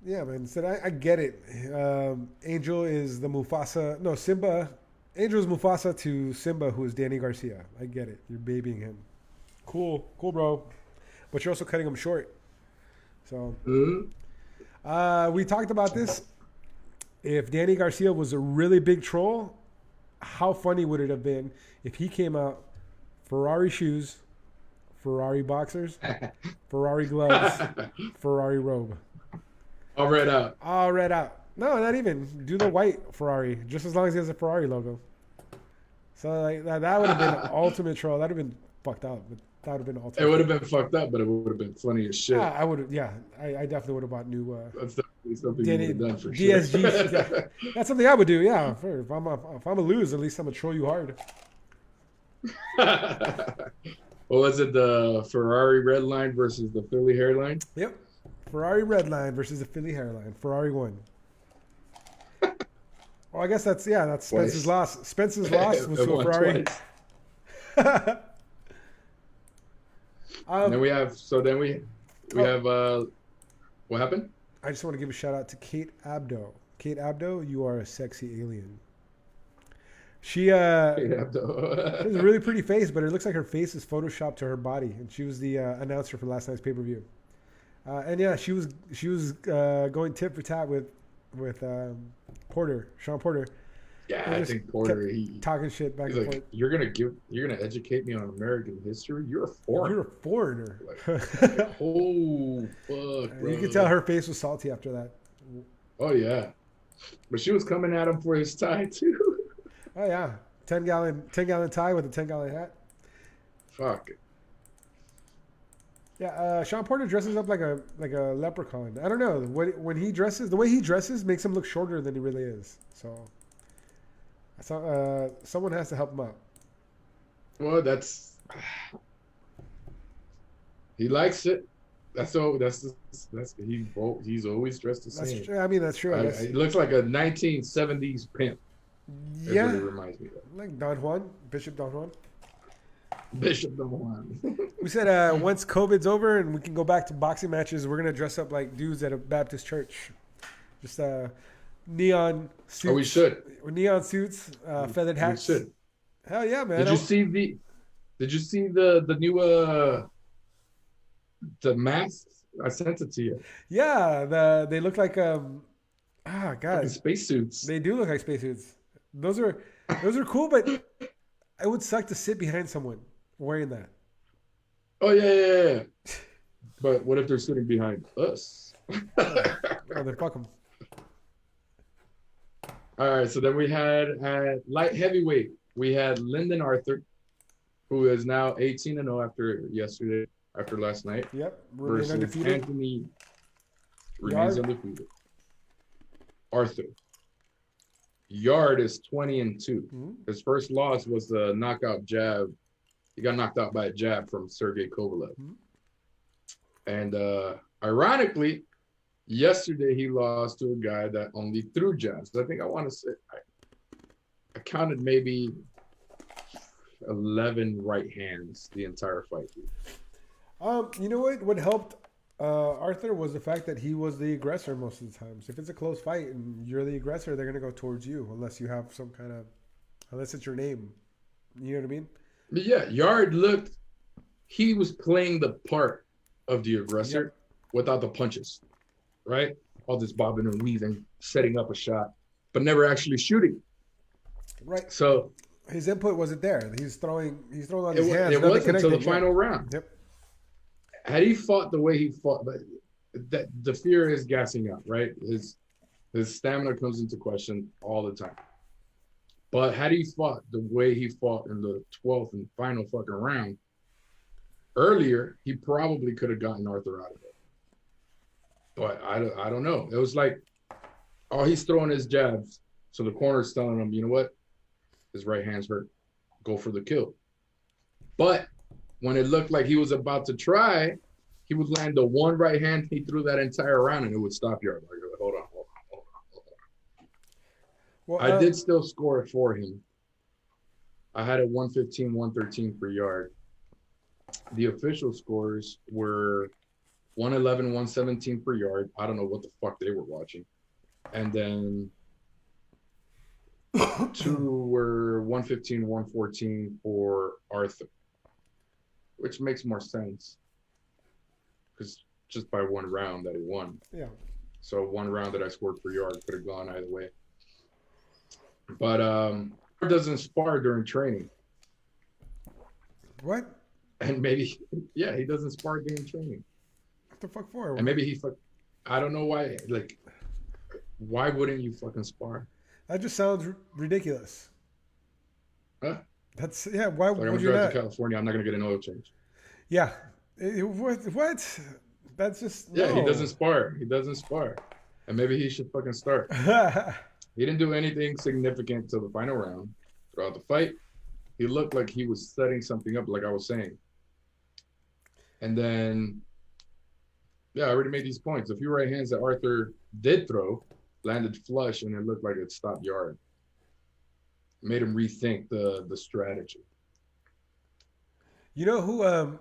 B: yeah, man. So I get it. Angel is the Mufasa. No, Simba. Angel is Mufasa to Simba, who is Danny Garcia. I get it. You're babying him. Cool, bro. But you're also cutting him short. So, we talked about this. If Danny Garcia was a really big troll, how funny would it have been if he came out, Ferrari shoes, Ferrari boxers, Ferrari gloves, Ferrari robe.
A: All read out.
B: All read out. No, not even. Do the white Ferrari, just as long as he has a Ferrari logo. So like that would have been an ultimate troll. That would have been fucked up. But that would have been ultimate.
A: It would have been fucked up, but it would have been funny as shit.
B: I would have. Yeah, I definitely would have bought new.
A: That's definitely something you would have done for
B: DSG.
A: sure.
B: Yeah. That's something I would do. Yeah, if I'm a lose, at least I'm gonna troll you hard.
A: What was it? The Ferrari red line versus the Philly hairline?
B: Yep. Ferrari red line versus the Philly hairline. Ferrari won. Well, I guess that's Spence's loss. Spence's loss was to a Ferrari.
A: And then we have. What happened?
B: I just want to give a shout out to Kate Abdo. Kate Abdo, you are a sexy alien. She has a really pretty face, but it looks like her face is photoshopped to her body. And she was the announcer for last night's pay-per-view. And yeah, she was going tit for tat with Sean Porter.
A: Yeah, I think Porter. He
B: talking shit back and forth.
A: You're gonna educate me on American history. You're a foreigner.
B: You're a foreigner.
A: Like, oh fuck, bro.
B: You could tell her face was salty after that.
A: Oh yeah, but she was coming at him for his tie too.
B: Oh yeah, 10-gallon tie with a 10-gallon hat.
A: Fuck.
B: Yeah, Sean Porter dresses up like a leprechaun. I don't know when he dresses. The way he dresses makes him look shorter than he really is. So, I thought someone has to help him out.
A: Well, he likes it. He's always dressed the same.
B: That's true. I mean, that's true.
A: He looks like a 1970s pimp.
B: Yeah,
A: what it reminds me of.
B: Like Don Juan, Bishop Don Juan.
A: Bishop Don Juan.
B: We said once COVID's over and we can go back to boxing matches, we're gonna dress up like dudes at a Baptist church. Just neon suits.
A: Oh, we should.
B: Neon suits, feathered hats.
A: We should.
B: Hell yeah, man!
A: Did you see the new the masks? I sent it to you.
B: Yeah, they look like God,
A: spacesuits.
B: They do look like spacesuits. Those are cool, but it would suck to sit behind someone wearing that.
A: Oh yeah. But what if they're sitting behind us?
B: Oh, then fuck them.
A: All right, so then we had at light heavyweight, we had Lyndon Arthur, who is now 18-0 after last night.
B: Yep,
A: versus
B: undefeated.
A: Anthony remains
B: Yarde.
A: undefeated. Arthur. Yarde is 20-2.
B: Mm-hmm.
A: His first loss was the knockout jab. He got knocked out by a jab from Sergey Kovalev.
B: Mm-hmm.
A: And ironically, yesterday he lost to a guy that only threw jabs. I think I counted maybe 11 right hands the entire fight.
B: You know what? What helped Arthur was the fact that he was the aggressor most of the times. If it's a close fight and you're the aggressor, they're gonna go towards you unless you have unless it's your name. You know what I mean?
A: But yeah, Yarde he was playing the part of the aggressor without the punches, right? All this bobbing and weaving, setting up a shot, but never actually shooting.
B: Right.
A: So
B: his input wasn't there. He's throwing on his hands.
A: It wasn't until the final round.
B: Yep.
A: Had he fought the way he fought, but the fear is gassing out, right? His stamina comes into question all the time. But had he fought the way he fought in the 12th and final fucking round earlier, he probably could have gotten Arthur out of it. But I don't know. It was like, he's throwing his jabs. So the corner's telling him, you know what? His right hand's hurt. Go for the kill. But when it looked like he was about to try, he would land the one right hand. He threw that entire round and it would stop Yarde. Like, hold on. Well, I did still score it for him. I had it 115, 113 for Yarde. The official scores were 111, 117 per yard. I don't know what the fuck they were watching. And then 2 were 115, 114 for Arthur, which makes more sense because just by 1 round that he won.
B: Yeah.
A: So 1 round that I scored per yard could have gone either way. But doesn't spar during training.
B: What?
A: And maybe, yeah, he doesn't spar during training.
B: What the fuck for?
A: And maybe I don't know why. Like, why wouldn't you fucking spar?
B: That just sounds ridiculous.
A: Huh?
B: That's Why
A: Like, I'm
B: would
A: gonna
B: you
A: drive
B: not?
A: to California. I'm not gonna get an oil change.
B: Yeah. What? That's just
A: Yeah,
B: no.
A: he doesn't spar. He doesn't spar. And maybe he should fucking start. He didn't do anything significant till the final round. Throughout the fight, he looked like he was setting something up, like I was saying. And then, yeah, I already made these points. A few right hands that Arthur did throw landed flush, and it looked like it stopped Yarde. Made him rethink the strategy.
B: You know who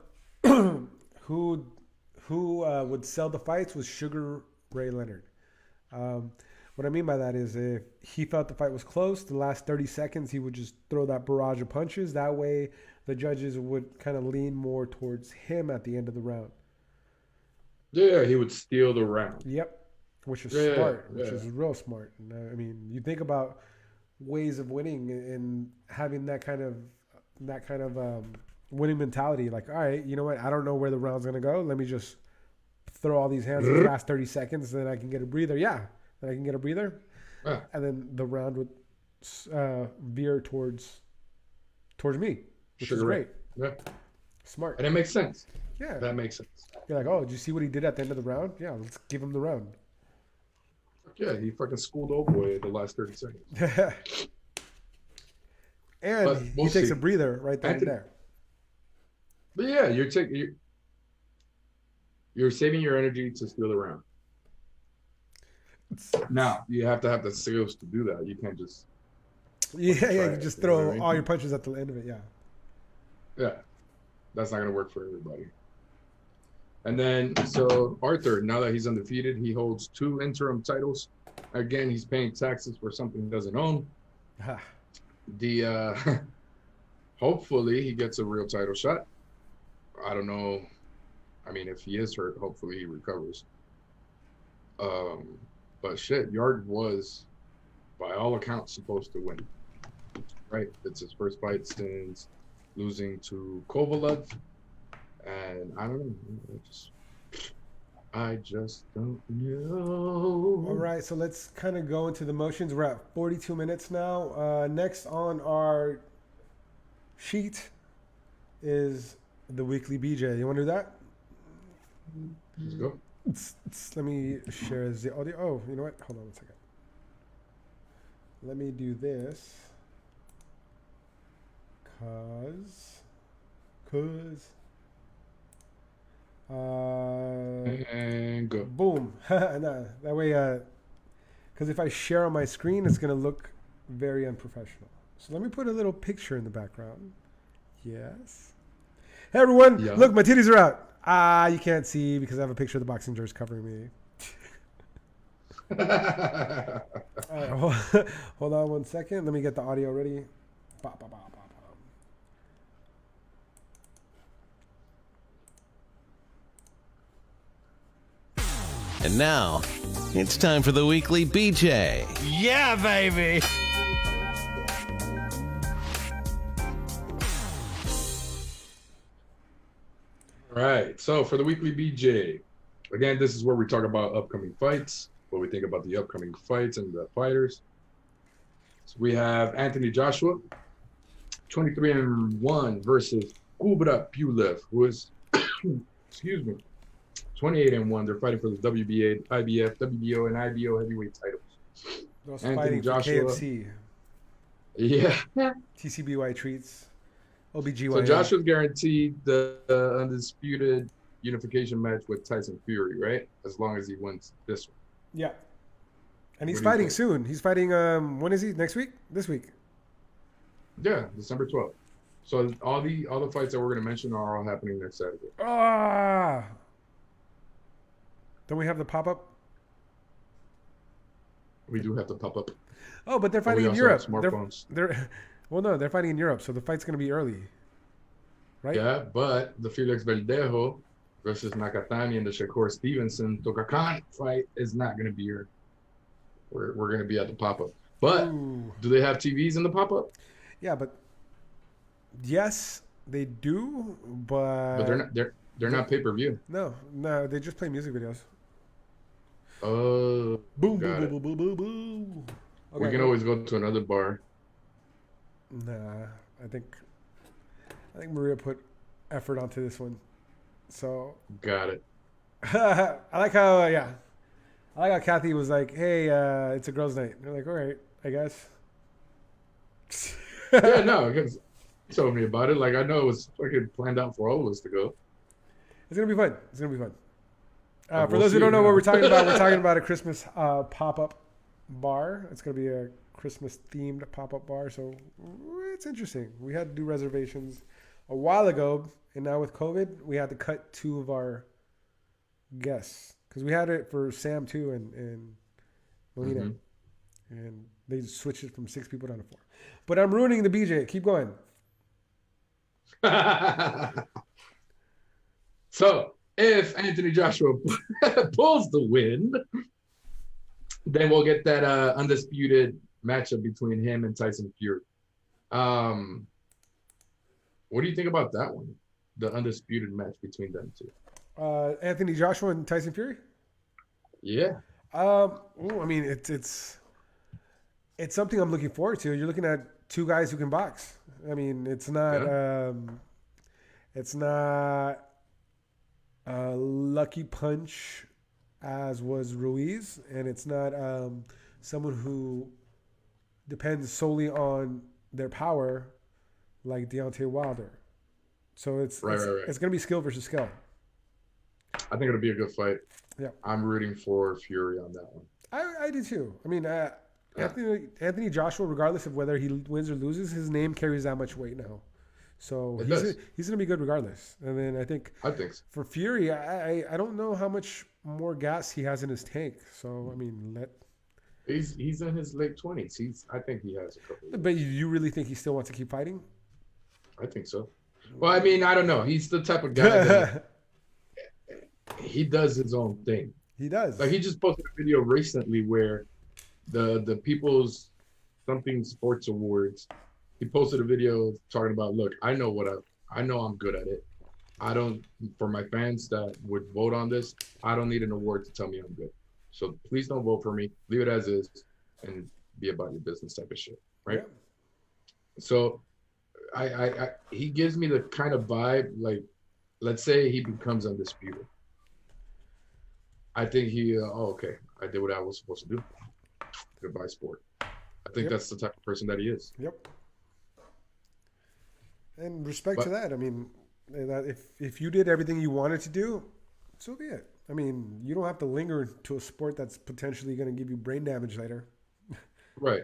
B: would sell the fights was Sugar Ray Leonard. What I mean by that is if he felt the fight was close, the last 30 seconds, he would just throw that barrage of punches. That way, the judges would kind of lean more towards him at the end of the round.
A: Yeah, he would steal the round.
B: Yep, which is
A: Yeah,
B: smart,
A: yeah.
B: which is real smart. And, I mean, you think about ways of winning and having that kind of winning mentality. Like, all right, you know what? I don't know where the round's gonna go. Let me just throw all these hands in the last 30 seconds, then I can get a breather. Yeah, then I can get a breather, and then the round would veer towards me, which is great.
A: Yeah,
B: Smart.
A: and it makes sense.
B: Yeah,
A: That makes sense.
B: you're like, oh, did you see what he did at the end of the round? Yeah, let's give him the round.
A: Yeah, he fucking schooled old boy at the last 30 seconds.
B: And
A: But
B: he
A: we'll
B: takes
A: see.
B: a breather right there and
A: Anthony-
B: there.
A: But yeah, you're saving your energy to steal the round. Now you have to have the skills to do that. You can't just
B: Yeah,
A: try
B: you
A: it,
B: just
A: you know what
B: throw
A: I mean?
B: all your punches at the end of it. Yeah.
A: yeah. That's not gonna work for everybody. And then so Arthur, now that he's undefeated, he holds 2 interim titles. Again, he's paying taxes for something he doesn't own. The hopefully he gets a real title shot. I don't know. I mean, if he is hurt, hopefully he recovers. But shit, Yarde was, by all accounts, supposed to win. Right? It's his first fight since losing to Kovalev. And I don't know. I just don't know.
B: All right, so let's kind of go into the motions. We're at 42 minutes now. Next on our sheet is the weekly BJ. You want to do that?
A: Let's go.
B: Let me share the audio. Oh, you know what? Hold on 1 second. Let me do this. Cause.
A: And go.
B: Boom. No, that way, because if I share on my screen, it's going to look very unprofessional. So let me put a little picture in the background. Yes. Hey, everyone.
A: Yeah.
B: Look, my titties are out. You can't see because I have a picture of the boxing jerseys covering me. All right, hold on 1 second. Let me get the audio ready. Ba, ba, ba, ba, ba.
F: And now, it's time for the weekly BJ.
C: Yeah, baby.
A: All right. So for the weekly BJ, again, this is where we talk about upcoming fights, what we think about the upcoming fights and the fighters. So we have Anthony Joshua, 23-1 versus Kubra Pulev, who is, excuse me, 28-1. They're fighting for the WBA, IBF, WBO, and IBO heavyweight titles.
B: Those
A: Anthony
B: fighting
A: Joshua.
B: for KFC,
A: Yeah.
B: TCBY treats, OBGYN.
A: So Joshua's guaranteed the undisputed unification match with Tyson Fury, right? As long as he wins this one.
B: Yeah. And he's
A: What do you
B: fighting
A: think?
B: soon. He's fighting, when is he? Next week? This week?
A: Yeah, December 12th. So all the fights that we're gonna mention are all happening next Saturday.
B: Don't we have the pop-up?
A: We do have to pop up.
B: Oh, but they're fighting
A: we
B: in
A: also
B: Europe.
A: have smartphones.
B: Well, no, they're fighting in Europe, so the fight's going to be early. Right?
A: Yeah, but the Felix Verdejo versus Nakatani and the Shakur Stevenson Tokakan fight is not going to be here. We're going to be at the pop-up. But do they have TVs in the pop-up?
B: Yeah, but yes, they do, but
A: they're not pay-per-view.
B: No, they just play music videos.
A: Oh,
B: boom,
A: got
B: boom, boom, boom, boom, boom. Okay.
A: We can always go to another bar.
B: Nah, I think Maria put effort onto this one. So
A: got it.
B: I like how Kathy was like, "Hey, it's a girls' night." They're like, "All right, I guess."
A: Yeah, no, because told me about it. Like I know it was fucking planned out for all of us to go.
B: It's gonna be fun. For those who don't know what we're talking about, we're talking about a Christmas pop-up bar. It's going to be a Christmas-themed pop-up bar, so it's interesting. We had to do reservations a while ago, and now with COVID, we had to cut 2 of our guests because we had it for Sam too and Melina, and they switched it from 6 people down to 4. But I'm ruining the BJ. Keep going.
A: So. If Anthony Joshua pulls the win, then we'll get that undisputed matchup between him and Tyson Fury. What do you think about that one? The undisputed match between them two.
B: Anthony Joshua and Tyson Fury?
A: Yeah.
B: I mean, it's something I'm looking forward to. You're looking at 2 guys who can box. I mean, it's not lucky punch as was Ruiz, and it's not someone who depends solely on their power like Deontay Wilder. So it's going to be skill versus skill.
A: I think it'll be a good fight.
B: Yeah,
A: I'm rooting for Fury on that one.
B: I do too. I mean, Anthony Joshua, regardless of whether he wins or loses, his name carries that much weight now. So he's going to be good regardless. And then I think
A: so.
B: For Fury, I don't know how much more gas he has in his tank. So, I mean,
A: he's in his late 20s. I think he has a couple.
B: But you really think he still wants to keep fighting?
A: I think so. Well, I mean, I don't know. He's the type of guy that he does his own thing.
B: He does.
A: Like he just posted a video recently where the People's Something Sports Awards. He posted a video talking about, look, I know I'm good at it. For my fans that would vote on this, I don't need an award to tell me I'm good. So please don't vote for me. Leave it as is and be about your business type of shit. Right. Yeah. So he gives me the kind of vibe, like, let's say he becomes undisputed. I think okay, I did what I was supposed to do. Goodbye, sport. I think that's the type of person that he is.
B: Yep. And respect to that. I mean, that if you did everything you wanted to do, so be it. I mean, you don't have to linger to a sport that's potentially going to give you brain damage later.
A: Right.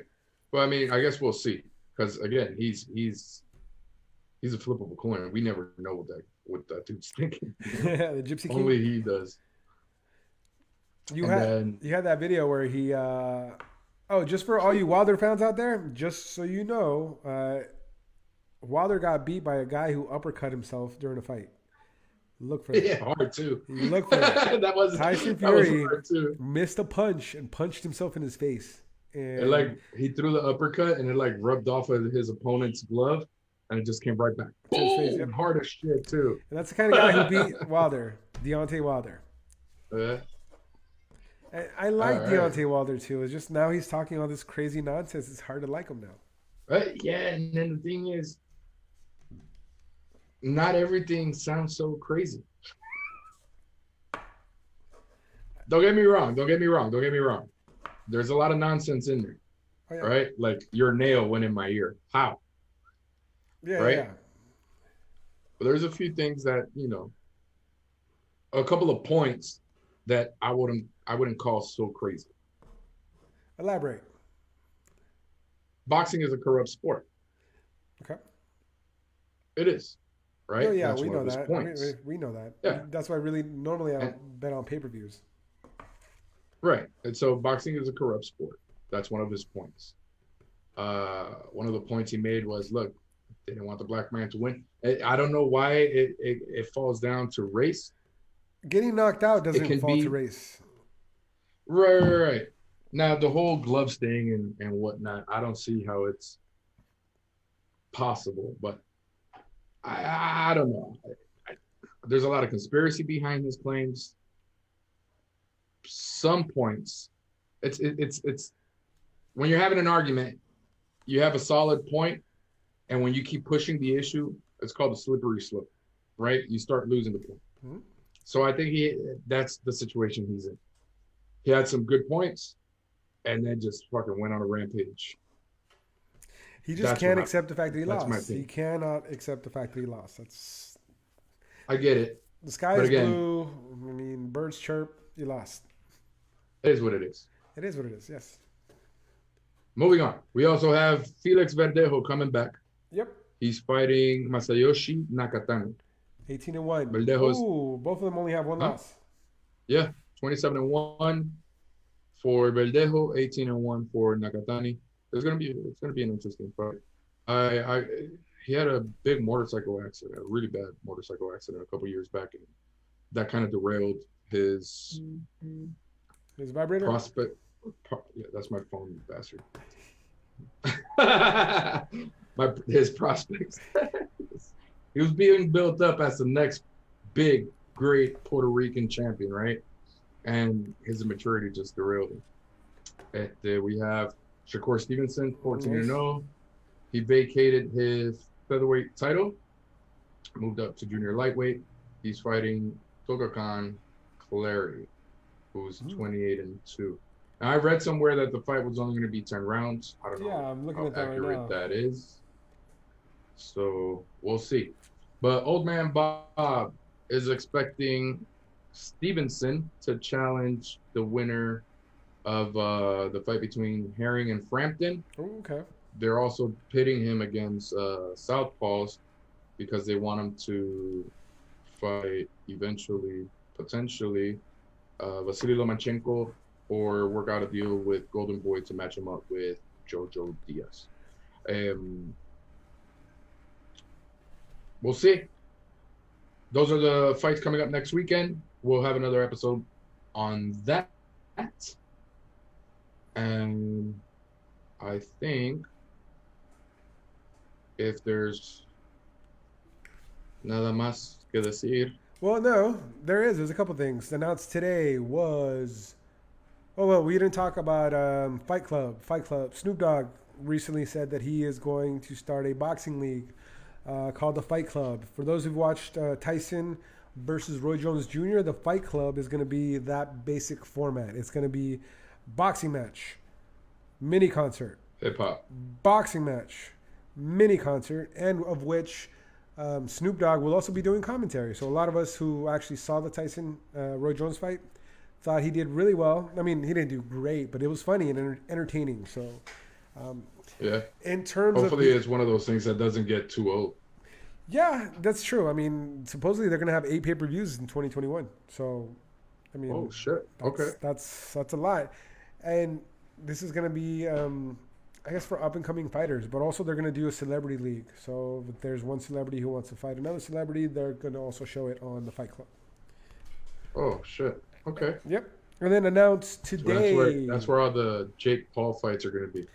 A: Well, I mean, I guess we'll see. Because again, he's a flip of a coin. We never know what that dude's thinking.
B: The Gypsy King.
A: Only he does.
B: You had that video where he. Just for all you Wilder fans out there, just so you know. Wilder got beat by a guy who uppercut himself during a fight. Look for it.
A: Yeah, hard too.
B: Look for it. Tyson Fury missed a punch and punched himself in his face. And
A: he threw the uppercut and it rubbed off of his opponent's glove and it just came right back. Boom! Yep. Hard as shit too.
B: And that's the kind of guy who beat Wilder, Deontay Wilder. I like Deontay Wilder too. It's just now he's talking all this crazy nonsense. It's hard to like him now.
A: Yeah, and then the thing is, not everything sounds so crazy. Don't get me wrong. There's a lot of nonsense in there. Oh, yeah. Right? Like your nail went in my ear. How?
B: Yeah.
A: Right?
B: Yeah.
A: But there's a few things that, a couple of points that I wouldn't call so crazy.
B: Elaborate.
A: Boxing is a corrupt sport.
B: Okay.
A: It is, right?
B: Oh, yeah,
A: That's
B: we
A: one
B: know
A: of his
B: that.
A: points.
B: We know that.
A: Yeah.
B: That's why normally I
A: And,
B: don't bet on pay-per-views.
A: right. And so boxing is a corrupt sport. That's one of his points. One of the points he made was, look, they didn't want the black man to win. I don't know why it falls down to race.
B: Getting knocked out doesn't
A: can
B: fall
A: be-
B: to race.
A: Right. Now, the whole gloves thing and whatnot, I don't see how it's possible, but I don't know. There's a lot of conspiracy behind his claims. Some points, it's when you're having an argument, you have a solid point, and when you keep pushing the issue, it's called a slippery slope, right? You start losing the point.
B: Mm-hmm.
A: So I think that's the situation he's in. He had some good points, and then just fucking went on a rampage.
B: He just can't accept the fact that he
A: that's my
B: lost. He
A: opinion.
B: cannot accept the fact that he lost. That's
A: I get it.
B: the sky
A: But
B: is
A: again-
B: blue. I mean, birds chirp. You lost.
A: It is what it is.
B: It is what it is. Yes.
A: Moving on. We also have Felix Verdejo coming back.
B: Yep.
A: He's fighting Masayoshi Nakatani.
B: 18-1.
A: Verdejo's-
B: Ooh, both of them only have one
A: Huh?
B: loss.
A: Yeah, 27-1 for Verdejo, 18-1 for Nakatani. It's gonna be an interesting fight. He had a big motorcycle accident, a really bad motorcycle accident a couple years back, and that kind of derailed his
B: His vibrator.
A: prospect. Yeah, that's my phone, bastard. His prospects. He was being built up as the next big, great Puerto Rican champion, right? And his immaturity just derailed him. We have Shakur Stevenson, 14-0. He vacated his featherweight title, moved up to junior lightweight. He's fighting Togakan Clary, who's 28-2. Now, I read somewhere that the fight was only going to be 10 rounds. I don't know
B: Yeah, I'm looking
A: how
B: at that right
A: accurate
B: now.
A: that is. So we'll see. But Old Man Bob is expecting Stevenson to challenge the winner of the fight between Herring and Frampton.
B: Ooh, okay.
A: They're also pitting him against Southpaws because they want him to fight eventually, potentially, Vasily Lomachenko, or work out a deal with Golden Boy to match him up with Jojo Diaz. We'll see. Those are the fights coming up next weekend. We'll have another episode on that. And I think if there's nada más que decir.
B: Well, no, there is. There's a couple things. Announced today was... Oh, well, we didn't talk about Fight Club. Fight Club. Snoop Dogg recently said that he is going to start a boxing league called the Fight Club. For those who've watched Tyson versus Roy Jones Jr., the Fight Club is going to be that basic format. It's going to be boxing match, mini concert,
A: Hip-hop.
B: boxing match, mini concert, and of which Snoop Dogg will also be doing commentary. So a lot of us who actually saw the Tyson Roy Jones fight thought he did really well. I mean, he didn't do great, but it was funny and entertaining. So
A: Yeah.
B: in terms
A: Hopefully
B: of...
A: it's one of those things that doesn't get too old.
B: Yeah, that's true. I mean, supposedly they're going to have 8 pay-per-views in 2021. So, I mean...
A: Oh, shit. Okay.
B: That's a lot. And this is going to be, I guess, for up-and-coming fighters. But also they're going to do a celebrity league. So if there's one celebrity who wants to fight another celebrity, they're going to also show it on the Fight Club.
A: Oh, shit. Okay.
B: Yep. And then announced
A: So
B: today...
A: that's where all the Jake Paul fights are going to be.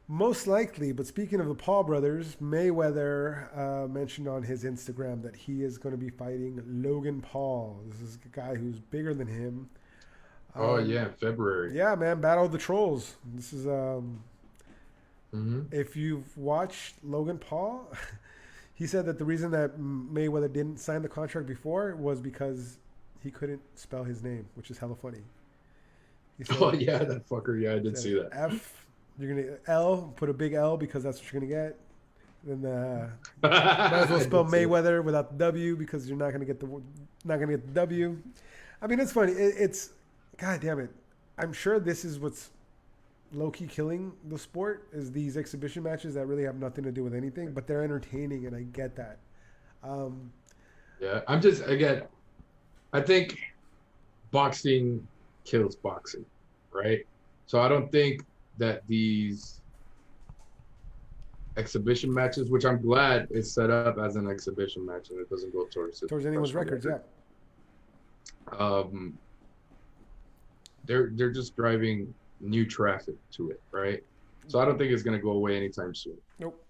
B: Most likely, but speaking of the Paul brothers, Mayweather mentioned on his Instagram that he is going to be fighting Logan Paul. This is a guy who's bigger than him.
A: Oh, yeah, February.
B: Yeah, man, Battle of the Trolls. This is,
A: Mm-hmm.
B: if you've watched Logan Paul, he said that the reason that Mayweather didn't sign the contract before was because he couldn't spell his name, which is hella funny. He said,
A: Oh, yeah, that fucker. Yeah, I did see that.
B: F, you're going to L, put a big L because that's what you're going to get. Then might as well spell Mayweather without the W because you're not going to get the W. I mean, it's funny. It's God damn it. I'm sure this is what's low-key killing the sport is these exhibition matches that really have nothing to do with anything, but they're entertaining, and I get that.
A: Yeah, I'm just again. I think boxing kills boxing, right? So I don't think that these exhibition matches, which I'm glad is set up as an exhibition match and it doesn't go towards
B: anyone's records, yeah.
A: They're just driving new traffic to it, right? So I don't think it's gonna go away anytime soon.
B: Nope.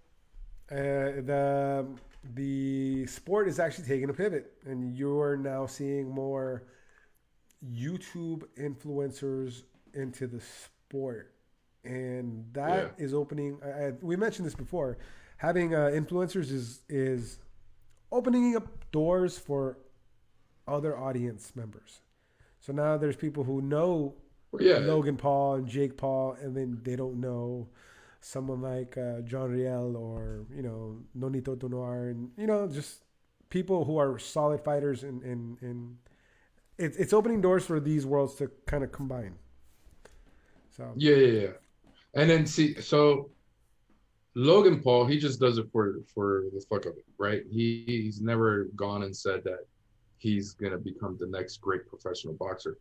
B: The sport is actually taking a pivot, and you're now seeing more YouTube influencers into the sport, and that is opening. We mentioned this before. Having influencers is opening up doors for other audience members. So now there's people who know Logan Paul and Jake Paul, and then they don't know someone like John Riel or, Nonito Tonoir, and, just people who are solid fighters. And it's opening doors for these worlds to kind of combine. So
A: Yeah. And then so Logan Paul, he just does it for the fuck of it, right? He's never gone and said that he's going to become the next great professional boxer.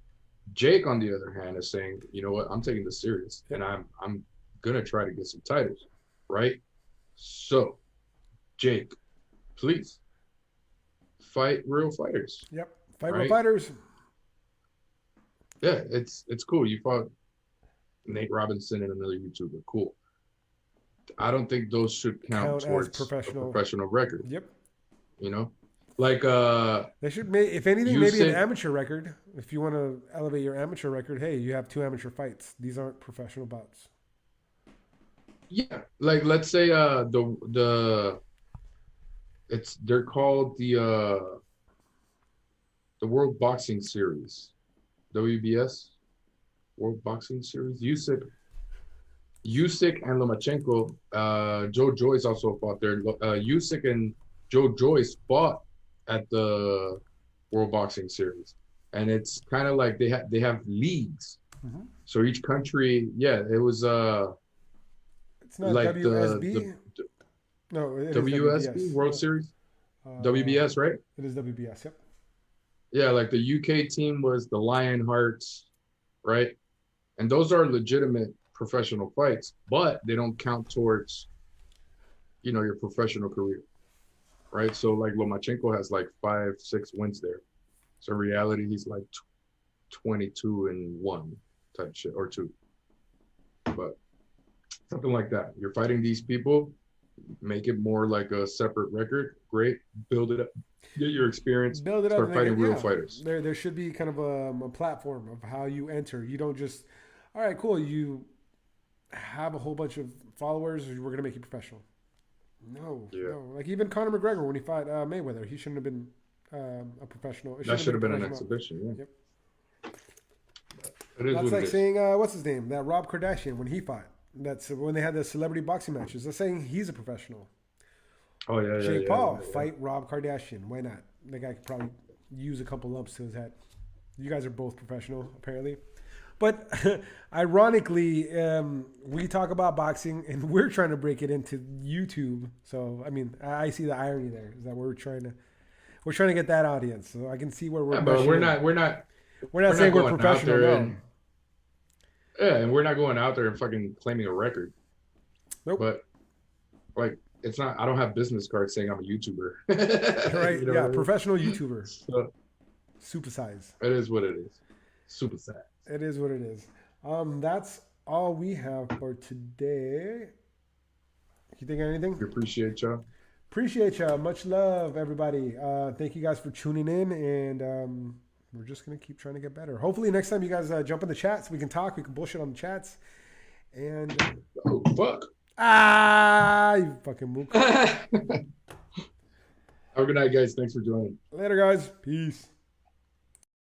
A: Jake, on the other hand, is saying, you know what, I'm taking this serious, and I'm going to try to get some titles, right? So, Jake, please fight real fighters.
B: Yep, fight real fighters.
A: Yeah, it's cool. You fought Nate Robinson and another YouTuber. Cool. I don't think those should count towards a professional record.
B: Yep.
A: Like
B: they should, if anything, maybe an amateur record. If you want to elevate your amateur record, hey, you have 2 amateur fights. These aren't professional bouts.
A: Yeah, like let's say they're called the World Boxing Series, WBS, World Boxing Series. Usyk and Lomachenko. Joe Joyce also fought there. Usyk and Joe Joyce fought at the World Boxing Series, and it's kind of like they have leagues. Mm-hmm. So each country, it was
B: it's not like WSB. No, it
A: WSB
B: is WBS.
A: World Series. WBS, right?
B: It is WBS. Yep.
A: Yeah, like the UK team was the Lionhearts, right? And those are legitimate professional fights, but they don't count towards, your professional career. Right, so like Lomachenko has like 5-6 wins there. So in reality, he's like 22-1 type shit, or 2. But something like that. You're fighting these people, make it more like a separate record. Great, build it up, get your experience,
B: build it
A: start
B: up,
A: fighting real fighters.
B: There should be kind of a platform of how you enter. You don't just, all right, cool. You have a whole bunch of followers. We're gonna make you professional. No. Like even Conor McGregor, when he fought Mayweather, he shouldn't have been a professional.
A: That should have been an exhibition. Yeah.
B: Yep.
A: That's
B: like saying what's his name? That Rob Kardashian when he fought. That's when they had the celebrity boxing matches. That's saying he's a professional.
A: Oh yeah.
B: Jake Paul fight Rob Kardashian. Why not? The guy could probably use a couple lumps to his head. You guys are both professional, apparently. But ironically, we talk about boxing and we're trying to break it into YouTube. So I mean, I see the irony there is that we're trying to get that audience. So I can see where we're.
A: But we're not
B: saying we're professional. No.
A: And we're not going out there and fucking claiming a record.
B: Nope.
A: But like, it's not. I don't have business cards saying I'm a YouTuber.
B: Right? Yeah, professional YouTuber.
A: So,
B: super size.
A: It is what it is. Super size.
B: It is what it is. That's all we have for today. You think of anything?
A: We appreciate y'all.
B: Appreciate y'all. Much love, everybody. Thank you guys for tuning in, and we're just going to keep trying to get better. Hopefully next time you guys jump in the chats, we can talk. We can bullshit on the chats. And
A: oh, fuck.
B: You fucking mook.
A: Have a good night, guys. Thanks for joining.
B: Later, guys. Peace.